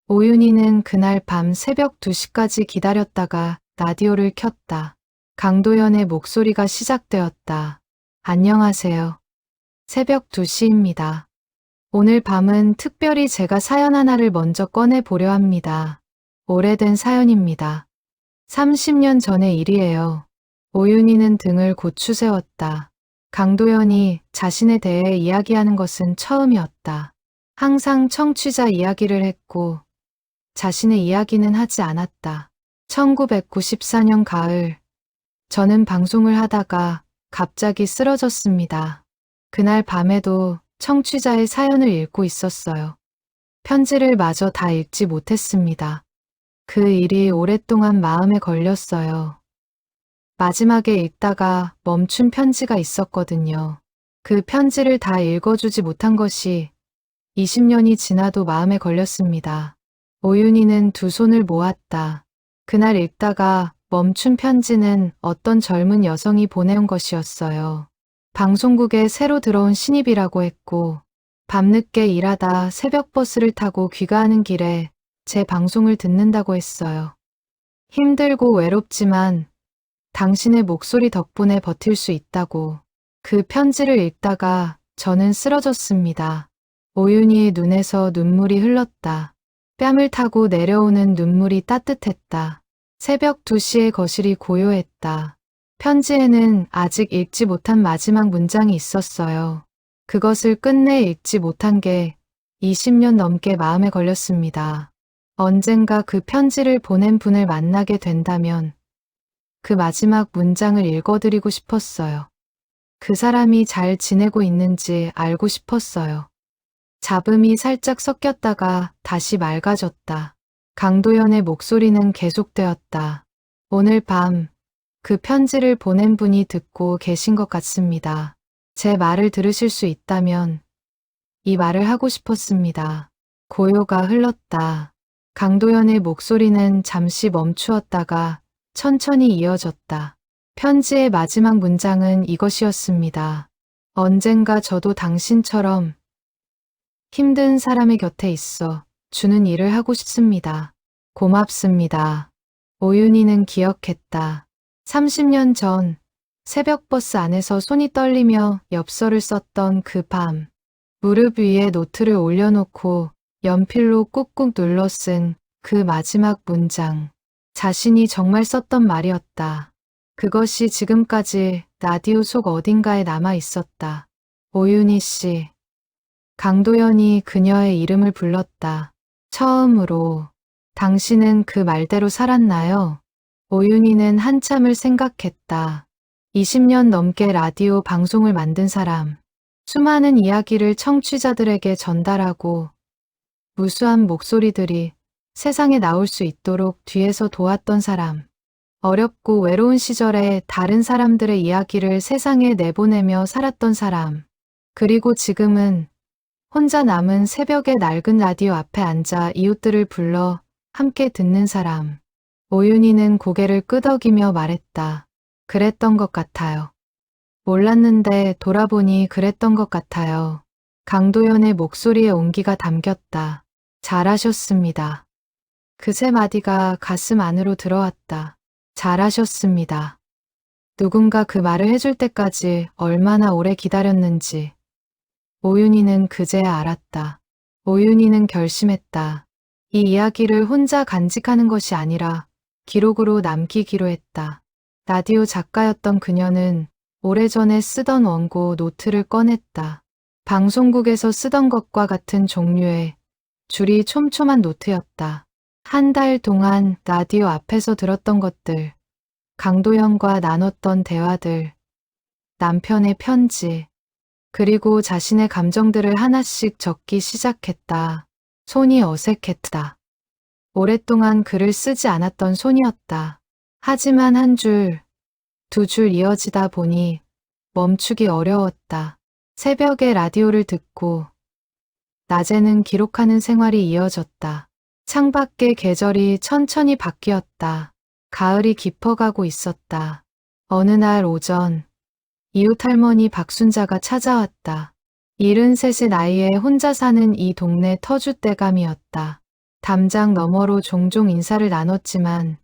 오윤희는 그날 밤 새벽 2시까지 기다렸다가 라디오를 켰다. 강도연의 목소리가 시작되었다. 안녕하세요. 새벽 2시입니다. 오늘 밤은 특별히 제가 사연 하나를 먼저 꺼내보려 합니다. 오래된 사연입니다. 30년 전의 일이에요. 오윤희는 등을 고추세웠다. 강도연이 자신에 대해 이야기하는 것은 처음이었다. 항상 청취자 이야기를 했고 자신의 이야기는 하지 않았다. 1994년 가을, 저는 방송을 하다가 갑자기 쓰러졌습니다. 그날 밤에도 청취자의 사연을 읽고 있었어요. 편지를 마저 다 읽지 못했습니다. 그 일이 오랫동안 마음에 걸렸어요. 마지막에 읽다가 멈춘 편지가 있었거든요. 그 편지를 다 읽어주지 못한 것이 20년이 지나도 마음에 걸렸습니다. 오윤희는 두 손을 모았다. 그날 읽다가 멈춘 편지는 어떤 젊은 여성이 보내온 것이었어요. 방송국에 새로 들어온 신입이라고 했고 밤늦게 일하다 새벽 버스를 타고 귀가하는 길에 제 방송을 듣는다고 했어요. 힘들고 외롭지만 당신의 목소리 덕분에 버틸 수 있다고. 그 편지를 읽다가 저는 쓰러졌습니다. 오윤희의 눈에서 눈물이 흘렀다. 뺨을 타고 내려오는 눈물이 따뜻했다. 새벽 2시의 거실이 고요했다. 편지에는 아직 읽지 못한 마지막 문장이 있었어요. 그것을 끝내 읽지 못한 게 20년 넘게 마음에 걸렸습니다. 언젠가 그 편지를 보낸 분을 만나게 된다면 그 마지막 문장을 읽어드리고 싶었어요. 그 사람이 잘 지내고 있는지 알고 싶었어요. 잡음이 살짝 섞였다가 다시 맑아졌다. 강도연의 목소리는 계속되었다. 오늘 밤 그 편지를 보낸 분이 듣고 계신 것 같습니다. 제 말을 들으실 수 있다면 이 말을 하고 싶었습니다. 고요가 흘렀다. 강도연의 목소리는 잠시 멈추었다가 천천히 이어졌다. 편지의 마지막 문장은 이것이었습니다. 언젠가 저도 당신처럼 힘든 사람의 곁에 있어 주는 일을 하고 싶습니다. 고맙습니다. 오윤희는 기억했다. 30년 전 새벽 버스 안에서 손이 떨리며 엽서를 썼던 그 밤. 무릎 위에 노트를 올려놓고 연필로 꾹꾹 눌러 쓴 그 마지막 문장. 자신이 정말 썼던 말이었다. 그것이 지금까지 라디오 속 어딘가에 남아 있었다. 오윤희 씨. 강도연이 그녀의 이름을 불렀다. 처음으로. 당신은 그 말대로 살았나요? 오윤희는 한참을 생각했다. 20년 넘게 라디오 방송을 만든 사람. 수많은 이야기를 청취자들에게 전달하고 무수한 목소리들이 세상에 나올 수 있도록 뒤에서 도왔던 사람. 어렵고 외로운 시절에 다른 사람들의 이야기를 세상에 내보내며 살았던 사람. 그리고 지금은 혼자 남은 새벽의 낡은 라디오 앞에 앉아 이웃들을 불러 함께 듣는 사람. 오윤희는 고개를 끄덕이며 말했다. 그랬던 것 같아요. 몰랐는데 돌아보니 그랬던 것 같아요. 강도연의 목소리에 온기가 담겼다. 잘하셨습니다. 그 세 마디가 가슴 안으로 들어왔다. 잘하셨습니다. 누군가 그 말을 해줄 때까지 얼마나 오래 기다렸는지. 오윤희는 그제야 알았다. 오윤희는 결심했다. 이 이야기를 혼자 간직하는 것이 아니라 기록으로 남기기로 했다. 라디오 작가였던 그녀는 오래전에 쓰던 원고 노트를 꺼냈다. 방송국에서 쓰던 것과 같은 종류의 줄이 촘촘한 노트였다. 한 달 동안 라디오 앞에서 들었던 것들, 강도연과 나눴던 대화들, 남편의 편지, 그리고 자신의 감정들을 하나씩 적기 시작했다. 손이 어색했다. 오랫동안 글을 쓰지 않았던 손이었다. 하지만 한 줄, 두 줄 이어지다 보니 멈추기 어려웠다. 새벽에 라디오를 듣고 낮에는 기록하는 생활이 이어졌다. 창밖의 계절이 천천히 바뀌었다. 가을이 깊어가고 있었다. 어느 날 오전, 이웃 할머니 박순자가 찾아왔다. 73의 나이에 혼자 사는 이 동네 터줏대감이었다. 담장 너머로 종종 인사를 나눴지만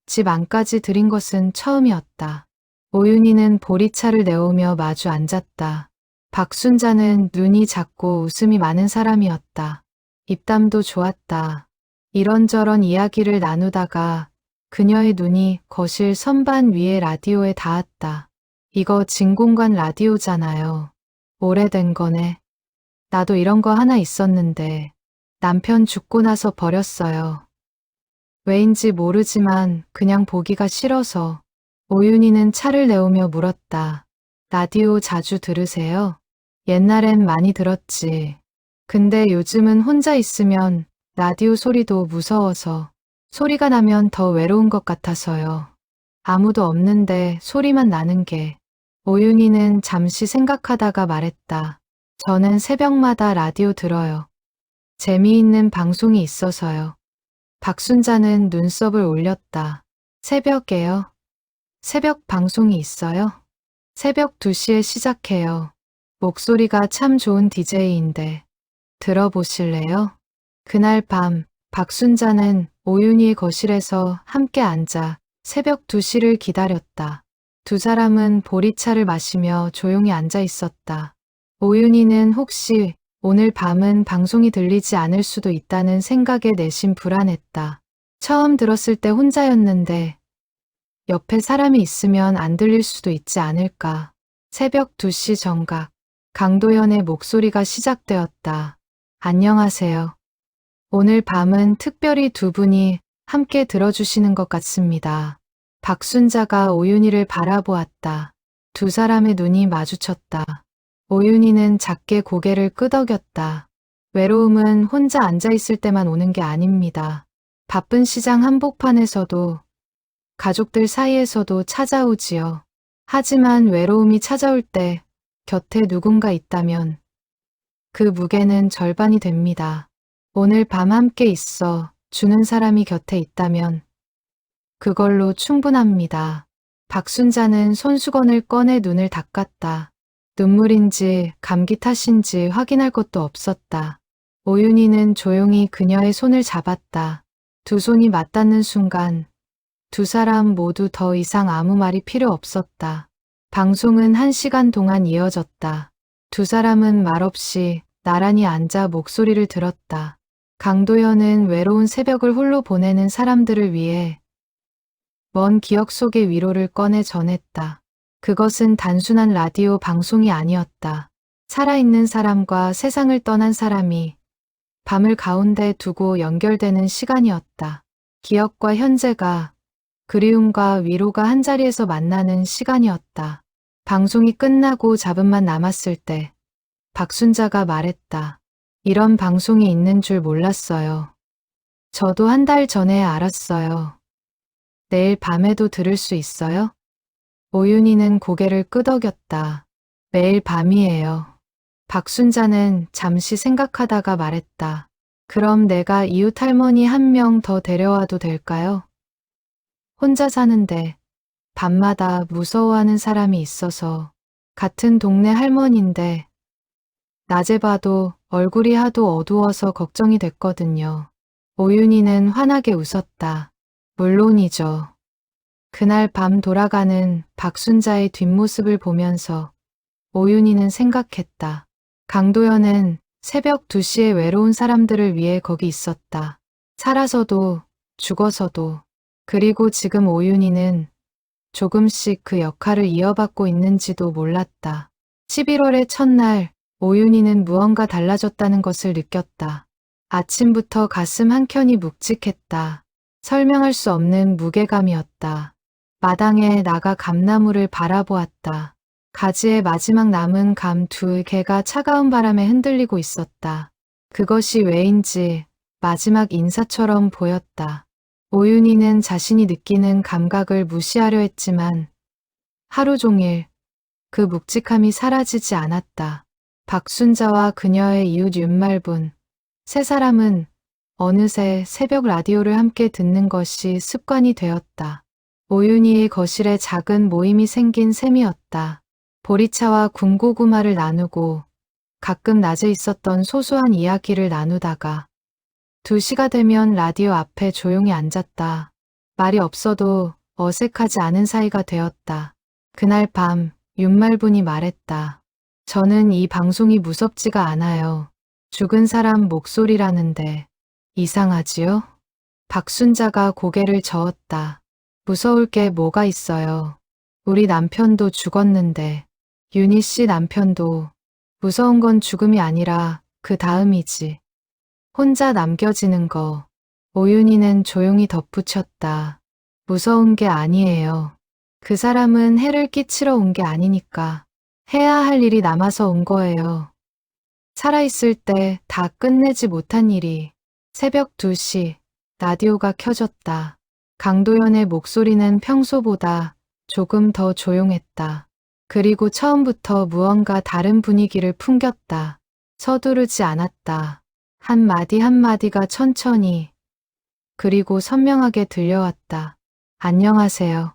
집 안까지 들인 것은 처음이었다. 오윤희는 보리차를 내오며 마주 앉았다. 박순자는 눈이 작고 웃음이 많은 사람이었다. 입담도 좋았다. 이런저런 이야기를 나누다가 그녀의 눈이 거실 선반 위의 라디오에 닿았다. 이거 진공관 라디오잖아요. 오래된 거네. 나도 이런 거 하나 있었는데 남편 죽고 나서 버렸어요. 왜인지 모르지만 그냥 보기가 싫어서. 오윤희는 차를 내오며 물었다. 라디오 자주 들으세요? 옛날엔 많이 들었지. 근데 요즘은 혼자 있으면 라디오 소리도 무서워서 소리가 나면 더 외로운 것 같아서요. 아무도 없는데 소리만 나는 게. 오윤희는 잠시 생각하다가 말했다. 저는 새벽마다 라디오 들어요. 재미있는 방송이 있어서요. 박순자는 눈썹을 올렸다. 새벽에요? 새벽 방송이 있어요? 새벽 2시에 시작해요. 목소리가 참 좋은 DJ인데 들어보실래요? 그날 밤 박순자는 오윤희의 거실에서 함께 앉아 새벽 2시를 기다렸다. 두 사람은 보리차를 마시며 조용히 앉아 있었다. 오윤희는 혹시 오늘 밤은 방송이 들리지 않을 수도 있다는 생각에 내심 불안했다. 처음 들었을 때 혼자였는데 옆에 사람이 있으면 안 들릴 수도 있지 않을까. 새벽 2시 정각, 강도연의 목소리가 시작되었다. 안녕하세요. 오늘 밤은 특별히 두 분이 함께 들어주시는 것 같습니다. 박순자가 오윤희를 바라보았다. 두 사람의 눈이 마주쳤다. 오윤희는 작게 고개를 끄덕였다. 외로움은 혼자 앉아있을 때만 오는 게 아닙니다. 바쁜 시장 한복판에서도 가족들 사이에서도 찾아오지요. 하지만 외로움이 찾아올 때 곁에 누군가 있다면 그 무게는 절반이 됩니다. 오늘 밤 함께 있어 주는 사람이 곁에 있다면 그걸로 충분합니다. 박순자는 손수건을 꺼내 눈을 닦았다. 눈물인지 감기 탓인지 확인할 것도 없었다. 오윤희는 조용히 그녀의 손을 잡았다. 두 손이 맞닿는 순간 두 사람 모두 더 이상 아무 말이 필요 없었다. 방송은 1시간 동안 이어졌다. 두 사람은 말없이 나란히 앉아 목소리를 들었다. 강도연은 외로운 새벽을 홀로 보내는 사람들을 위해 먼 기억 속의 위로를 꺼내 전했다. 그것은 단순한 라디오 방송이 아니었다. 살아있는 사람과 세상을 떠난 사람이 밤을 가운데 두고 연결되는 시간이었다. 기억과 현재가, 그리움과 위로가 한자리에서 만나는 시간이었다. 방송이 끝나고 잡음만 남았을 때 박순자가 말했다. 이런 방송이 있는 줄 몰랐어요. 저도 1달 전에 알았어요. 내일 밤에도 들을 수 있어요? 오윤희는 고개를 끄덕였다. 매일 밤이에요. 박순자는 잠시 생각하다가 말했다. 그럼 내가 이웃 할머니 1명 더 데려와도 될까요? 혼자 사는데 밤마다 무서워하는 사람이 있어서. 같은 동네 할머니인데 낮에 봐도 얼굴이 하도 어두워서 걱정이 됐거든요. 오윤희는 환하게 웃었다. 물론이죠. 그날 밤 돌아가는 박순자의 뒷모습을 보면서 오윤희는 생각했다. 강도연은 새벽 2시에 외로운 사람들을 위해 거기 있었다. 살아서도 죽어서도. 그리고 지금 오윤희는 조금씩 그 역할을 이어받고 있는지도 몰랐다. 11월의 첫날 오윤희는 무언가 달라졌다는 것을 느꼈다. 아침부터 가슴 한켠이 묵직했다. 설명할 수 없는 무게감이었다. 마당에 나가 감나무를 바라보았다. 가지에 마지막 남은 감 2개가 차가운 바람에 흔들리고 있었다. 그것이 왜인지 마지막 인사처럼 보였다. 오윤희는 자신이 느끼는 감각을 무시하려 했지만 하루 종일 그 묵직함이 사라지지 않았다. 박순자와 그녀의 이웃 윤말분. 세 사람은 어느새 새벽 라디오를 함께 듣는 것이 습관이 되었다. 오윤희의 거실에 작은 모임이 생긴 셈이었다. 보리차와 군고구마를 나누고 가끔 낮에 있었던 소소한 이야기를 나누다가 2시가 되면 라디오 앞에 조용히 앉았다. 말이 없어도 어색하지 않은 사이가 되었다. 그날 밤 윤말분이 말했다. 저는 이 방송이 무섭지가 않아요. 죽은 사람 목소리라는데 이상하지요? 박순자가 고개를 저었다. 무서울 게 뭐가 있어요. 우리 남편도 죽었는데 윤희 씨 남편도. 무서운 건 죽음이 아니라 그 다음이지. 혼자 남겨지는 거. 오윤희는 조용히 덧붙였다. 무서운 게 아니에요. 그 사람은 해를 끼치러 온 게 아니니까. 해야 할 일이 남아서 온 거예요. 살아있을 때 다 끝내지 못한 일이. 새벽 2시 라디오가 켜졌다. 강도연의 목소리는 평소보다 조금 더 조용했다. 그리고 처음부터 무언가 다른 분위기를 풍겼다. 서두르지 않았다. 한마디 한마디가 천천히 그리고 선명하게 들려왔다. 안녕하세요.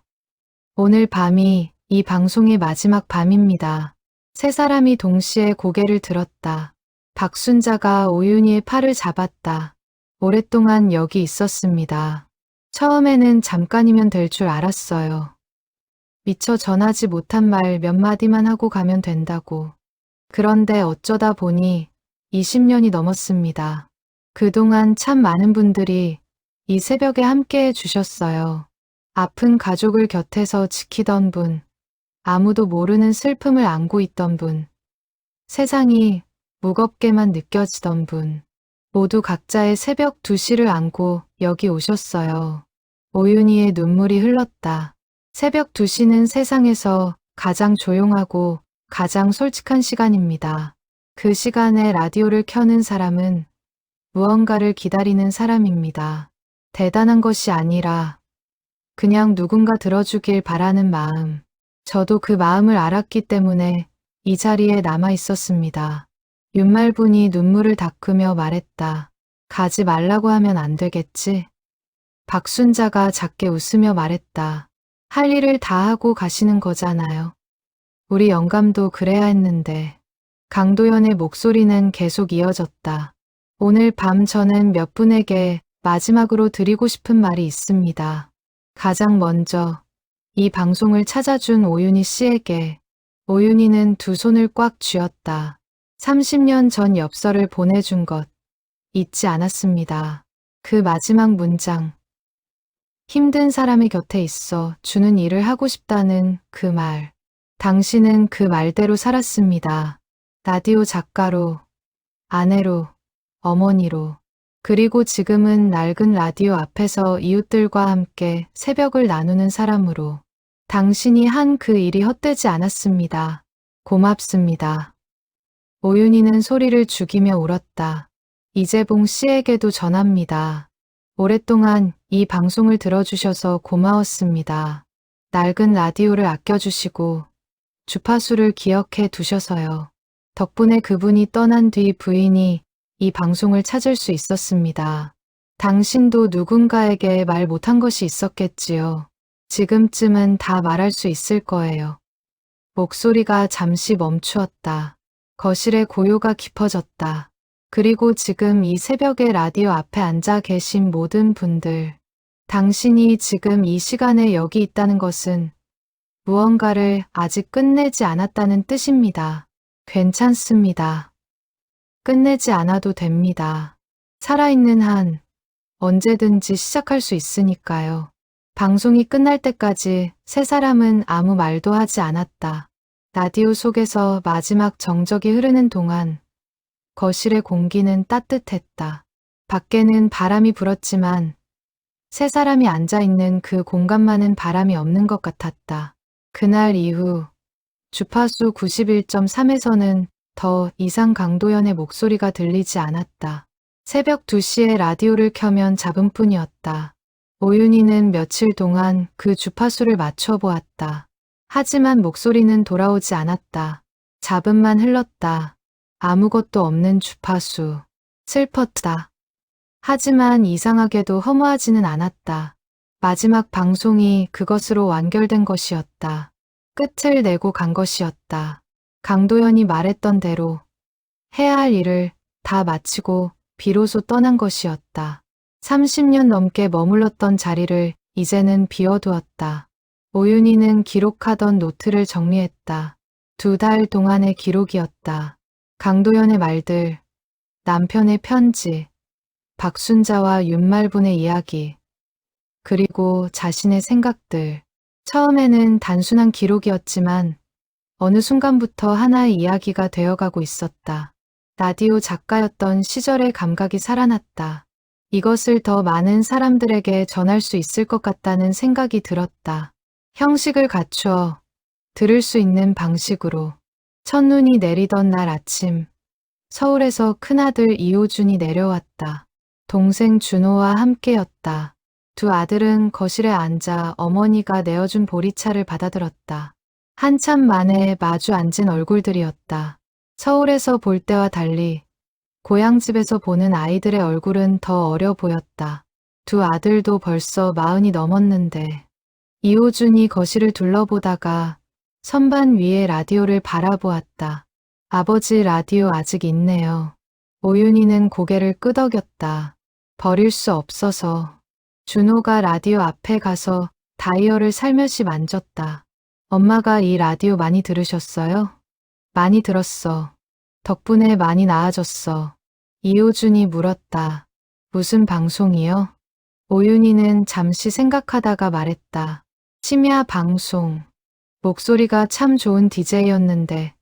오늘 밤이 이 방송의 마지막 밤입니다. 세 사람이 동시에 고개를 들었다. 박순자가 오윤희의 팔을 잡았다. 오랫동안 여기 있었습니다. 처음에는 잠깐이면 될 줄 알았어요. 미처 전하지 못한 말 몇 마디만 하고 가면 된다고. 그런데 어쩌다 보니 20년이 넘었습니다. 그동안 참 많은 분들이 이 새벽에 함께해 주셨어요. 아픈 가족을 곁에서 지키던 분, 아무도 모르는 슬픔을 안고 있던 분, 세상이 무겁게만 느껴지던 분, 모두 각자의 새벽 2시를 안고 여기 오셨어요. 오윤희의 눈물이 흘렀다. 새벽 2시는 세상에서 가장 조용하고 가장 솔직한 시간입니다. 그 시간에 라디오를 켜는 사람은 무언가를 기다리는 사람입니다. 대단한 것이 아니라 그냥 누군가 들어주길 바라는 마음. 저도 그 마음을 알았기 때문에 이 자리에 남아 있었습니다. 윤말분이 눈물을 닦으며 말했다. 가지 말라고 하면 안 되겠지? 박순자가 작게 웃으며 말했다. 할 일을 다 하고 가시는 거잖아요. 우리 영감도 그래야 했는데. 강도연의 목소리는 계속 이어졌다. 오늘 밤 저는 몇 분에게 마지막으로 드리고 싶은 말이 있습니다. 가장 먼저 이 방송을 찾아준 오윤희 씨에게 오윤희는 두 손을 꽉 쥐었다. 30년 전 엽서를 보내준 것 잊지 않았습니다. 그 마지막 문장. 힘든 사람의 곁에 있어 주는 일을 하고 싶다는 그 말. 당신은 그 말대로 살았습니다. 라디오 작가로, 아내로, 어머니로. 그리고 지금은 낡은 라디오 앞에서 이웃들과 함께 새벽을 나누는 사람으로. 당신이 한 그 일이 헛되지 않았습니다. 고맙습니다. 오윤희는 소리를 죽이며 울었다. 이재봉 씨에게도 전합니다. 오랫동안 이 방송을 들어주셔서 고마웠습니다. 낡은 라디오를 아껴주시고 주파수를 기억해 두셔서요. 덕분에 그분이 떠난 뒤 부인이 이 방송을 찾을 수 있었습니다. 당신도 누군가에게 말 못한 것이 있었겠지요. 지금쯤은 다 말할 수 있을 거예요. 목소리가 잠시 멈추었다. 거실의 고요가 깊어졌다. 그리고 지금 이 새벽에 라디오 앞에 앉아 계신 모든 분들, 당신이 지금 이 시간에 여기 있다는 것은 무언가를 아직 끝내지 않았다는 뜻입니다. 괜찮습니다. 끝내지 않아도 됩니다. 살아있는 한 언제든지 시작할 수 있으니까요. 방송이 끝날 때까지 세 사람은 아무 말도 하지 않았다. 라디오 속에서 마지막 정적이 흐르는 동안 거실의 공기는 따뜻했다. 밖에는 바람이 불었지만 세 사람이 앉아있는 그 공간만은 바람이 없는 것 같았다. 그날 이후 주파수 91.3에서는 더 이상 강도연의 목소리가 들리지 않았다. 새벽 2시에 라디오를 켜면 잡음뿐이었다. 오윤희는 며칠 동안 그 주파수를 맞춰보았다. 하지만 목소리는 돌아오지 않았다. 잡음만 흘렀다. 아무것도 없는 주파수. 슬펐다. 하지만 이상하게도 허무하지는 않았다. 마지막 방송이 그것으로 완결된 것이었다. 끝을 내고 간 것이었다. 강도연이 말했던 대로 해야 할 일을 다 마치고 비로소 떠난 것이었다. 30년 넘게 머물렀던 자리를 이제는 비워두었다. 오윤희는 기록하던 노트를 정리했다. 2달 동안의 기록이었다. 강도연의 말들, 남편의 편지, 박순자와 윤말분의 이야기, 그리고 자신의 생각들. 처음에는 단순한 기록이었지만 어느 순간부터 하나의 이야기가 되어가고 있었다. 라디오 작가였던 시절의 감각이 살아났다. 이것을 더 많은 사람들에게 전할 수 있을 것 같다는 생각이 들었다. 형식을 갖추어 들을 수 있는 방식으로. 첫눈이 내리던 날 아침, 서울에서 큰아들 이호준이 내려왔다. 동생 준호와 함께였다. 두 아들은 거실에 앉아 어머니가 내어준 보리차를 받아들었다. 한참 만에 마주 앉은 얼굴들이었다. 서울에서 볼 때와 달리 고향집에서 보는 아이들의 얼굴은 더 어려 보였다. 두 아들도 벌써 40이 넘었는데 이호준이 거실을 둘러보다가 선반 위에 라디오를 바라보았다. 아버지 라디오 아직 있네요. 오윤희는 고개를 끄덕였다. 버릴 수 없어서. 준호가 라디오 앞에 가서 다이얼을 살며시 만졌다. 엄마가 이 라디오 많이 들으셨어요? 많이 들었어. 덕분에 많이 나아졌어. 이호준이 물었다. 무슨 방송이요? 오윤희는 잠시 생각하다가 말했다. 심야 방송. 목소리가 참 좋은 DJ였는데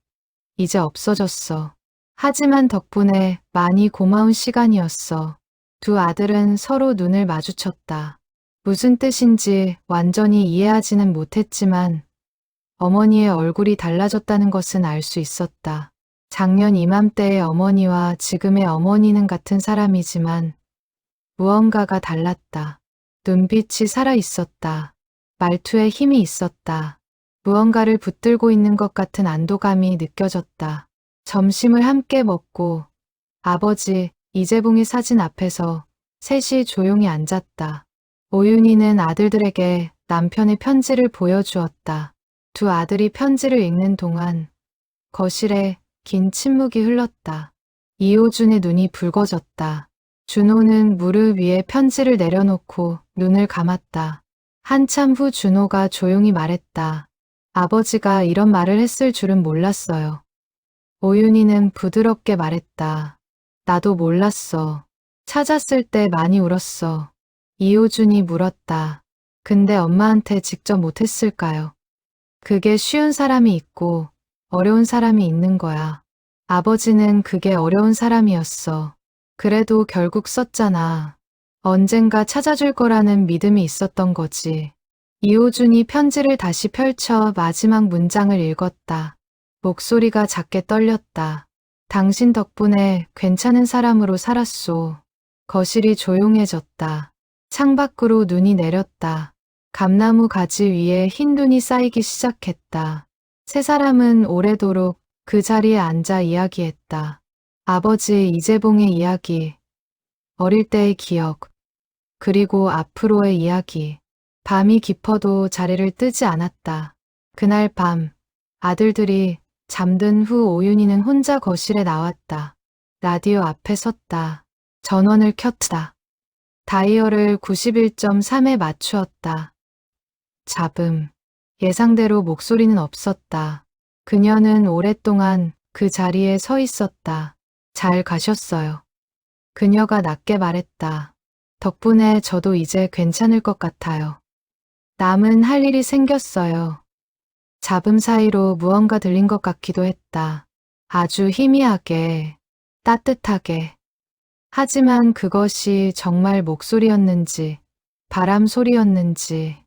이제 없어졌어. 하지만 덕분에 많이 고마운 시간이었어. 두 아들은 서로 눈을 마주쳤다. 무슨 뜻인지 완전히 이해하지는 못했지만 어머니의 얼굴이 달라졌다는 것은 알 수 있었다. 작년 이맘때의 어머니와 지금의 어머니는 같은 사람이지만 무언가가 달랐다. 눈빛이 살아있었다. 말투에 힘이 있었다. 무언가를 붙들고 있는 것 같은 안도감이 느껴졌다. 점심을 함께 먹고 아버지 이재봉의 사진 앞에서 셋이 조용히 앉았다. 오윤희는 아들들에게 남편의 편지를 보여주었다. 두 아들이 편지를 읽는 동안 거실에 긴 침묵이 흘렀다. 이호준의 눈이 붉어졌다. 준호는 무릎 위에 편지를 내려놓고 눈을 감았다. 한참 후 준호가 조용히 말했다. 아버지가 이런 말을 했을 줄은 몰랐어요. 오윤희는 부드럽게 말했다. 나도 몰랐어. 찾았을 때 많이 울었어. 이호준이 물었다. 근데 엄마한테 직접 못했을까요? 그게 쉬운 사람이 있고 어려운 사람이 있는 거야. 아버지는 그게 어려운 사람이었어. 그래도 결국 썼잖아. 언젠가 찾아줄 거라는 믿음이 있었던 거지. 이호준이 편지를 다시 펼쳐 마지막 문장을 읽었다. 목소리가 작게 떨렸다. 당신 덕분에 괜찮은 사람으로 살았소. 거실이 조용해졌다. 창밖으로 눈이 내렸다. 감나무 가지 위에 흰 눈이 쌓이기 시작했다. 세 사람은 오래도록 그 자리에 앉아 이야기했다. 아버지 이재봉의 이야기, 어릴 때의 기억, 그리고 앞으로의 이야기. 밤이 깊어도 자리를 뜨지 않았다. 그날 밤, 아들들이 잠든 후 오윤희는 혼자 거실에 나왔다. 라디오 앞에 섰다. 전원을 켰다. 다이얼을 91.3에 맞추었다. 잡음. 예상대로 목소리는 없었다. 그녀는 오랫동안 그 자리에 서 있었다. 잘 가셨어요. 그녀가 낮게 말했다. 덕분에 저도 이제 괜찮을 것 같아요. 남은 할 일이 생겼어요. 잡음 사이로 무언가 들린 것 같기도 했다. 아주 희미하게, 따뜻하게. 하지만 그것이 정말 목소리였는지, 바람 소리였는지,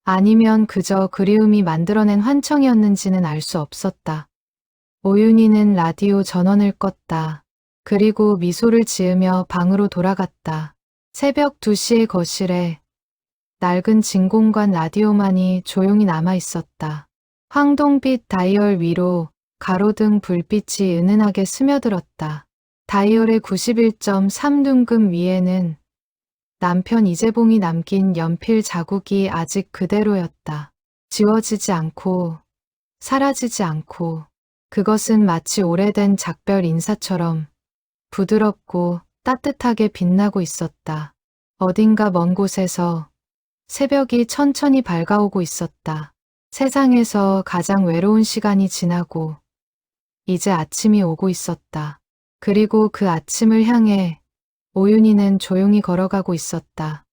아니면 그저 그리움이 만들어낸 환청이었는지는 알 수 없었다. 오윤희는 라디오 전원을 껐다. 그리고 미소를 지으며 방으로 돌아갔다. 새벽 2시의 거실에 낡은 진공관 라디오만이 조용히 남아 있었다. 황동빛 다이얼 위로 가로등 불빛이 은은하게 스며들었다. 다이얼의 91.3 둥금 위에는 남편 이재봉이 남긴 연필 자국이 아직 그대로였다. 지워지지 않고 사라지지 않고 그것은 마치 오래된 작별 인사처럼 부드럽고 따뜻하게 빛나고 있었다. 어딘가 먼 곳에서 새벽이 천천히 밝아오고 있었다. 세상에서 가장 외로운 시간이 지나고 이제 아침이 오고 있었다. 그리고 그 아침을 향해 오윤희는 조용히 걸어가고 있었다.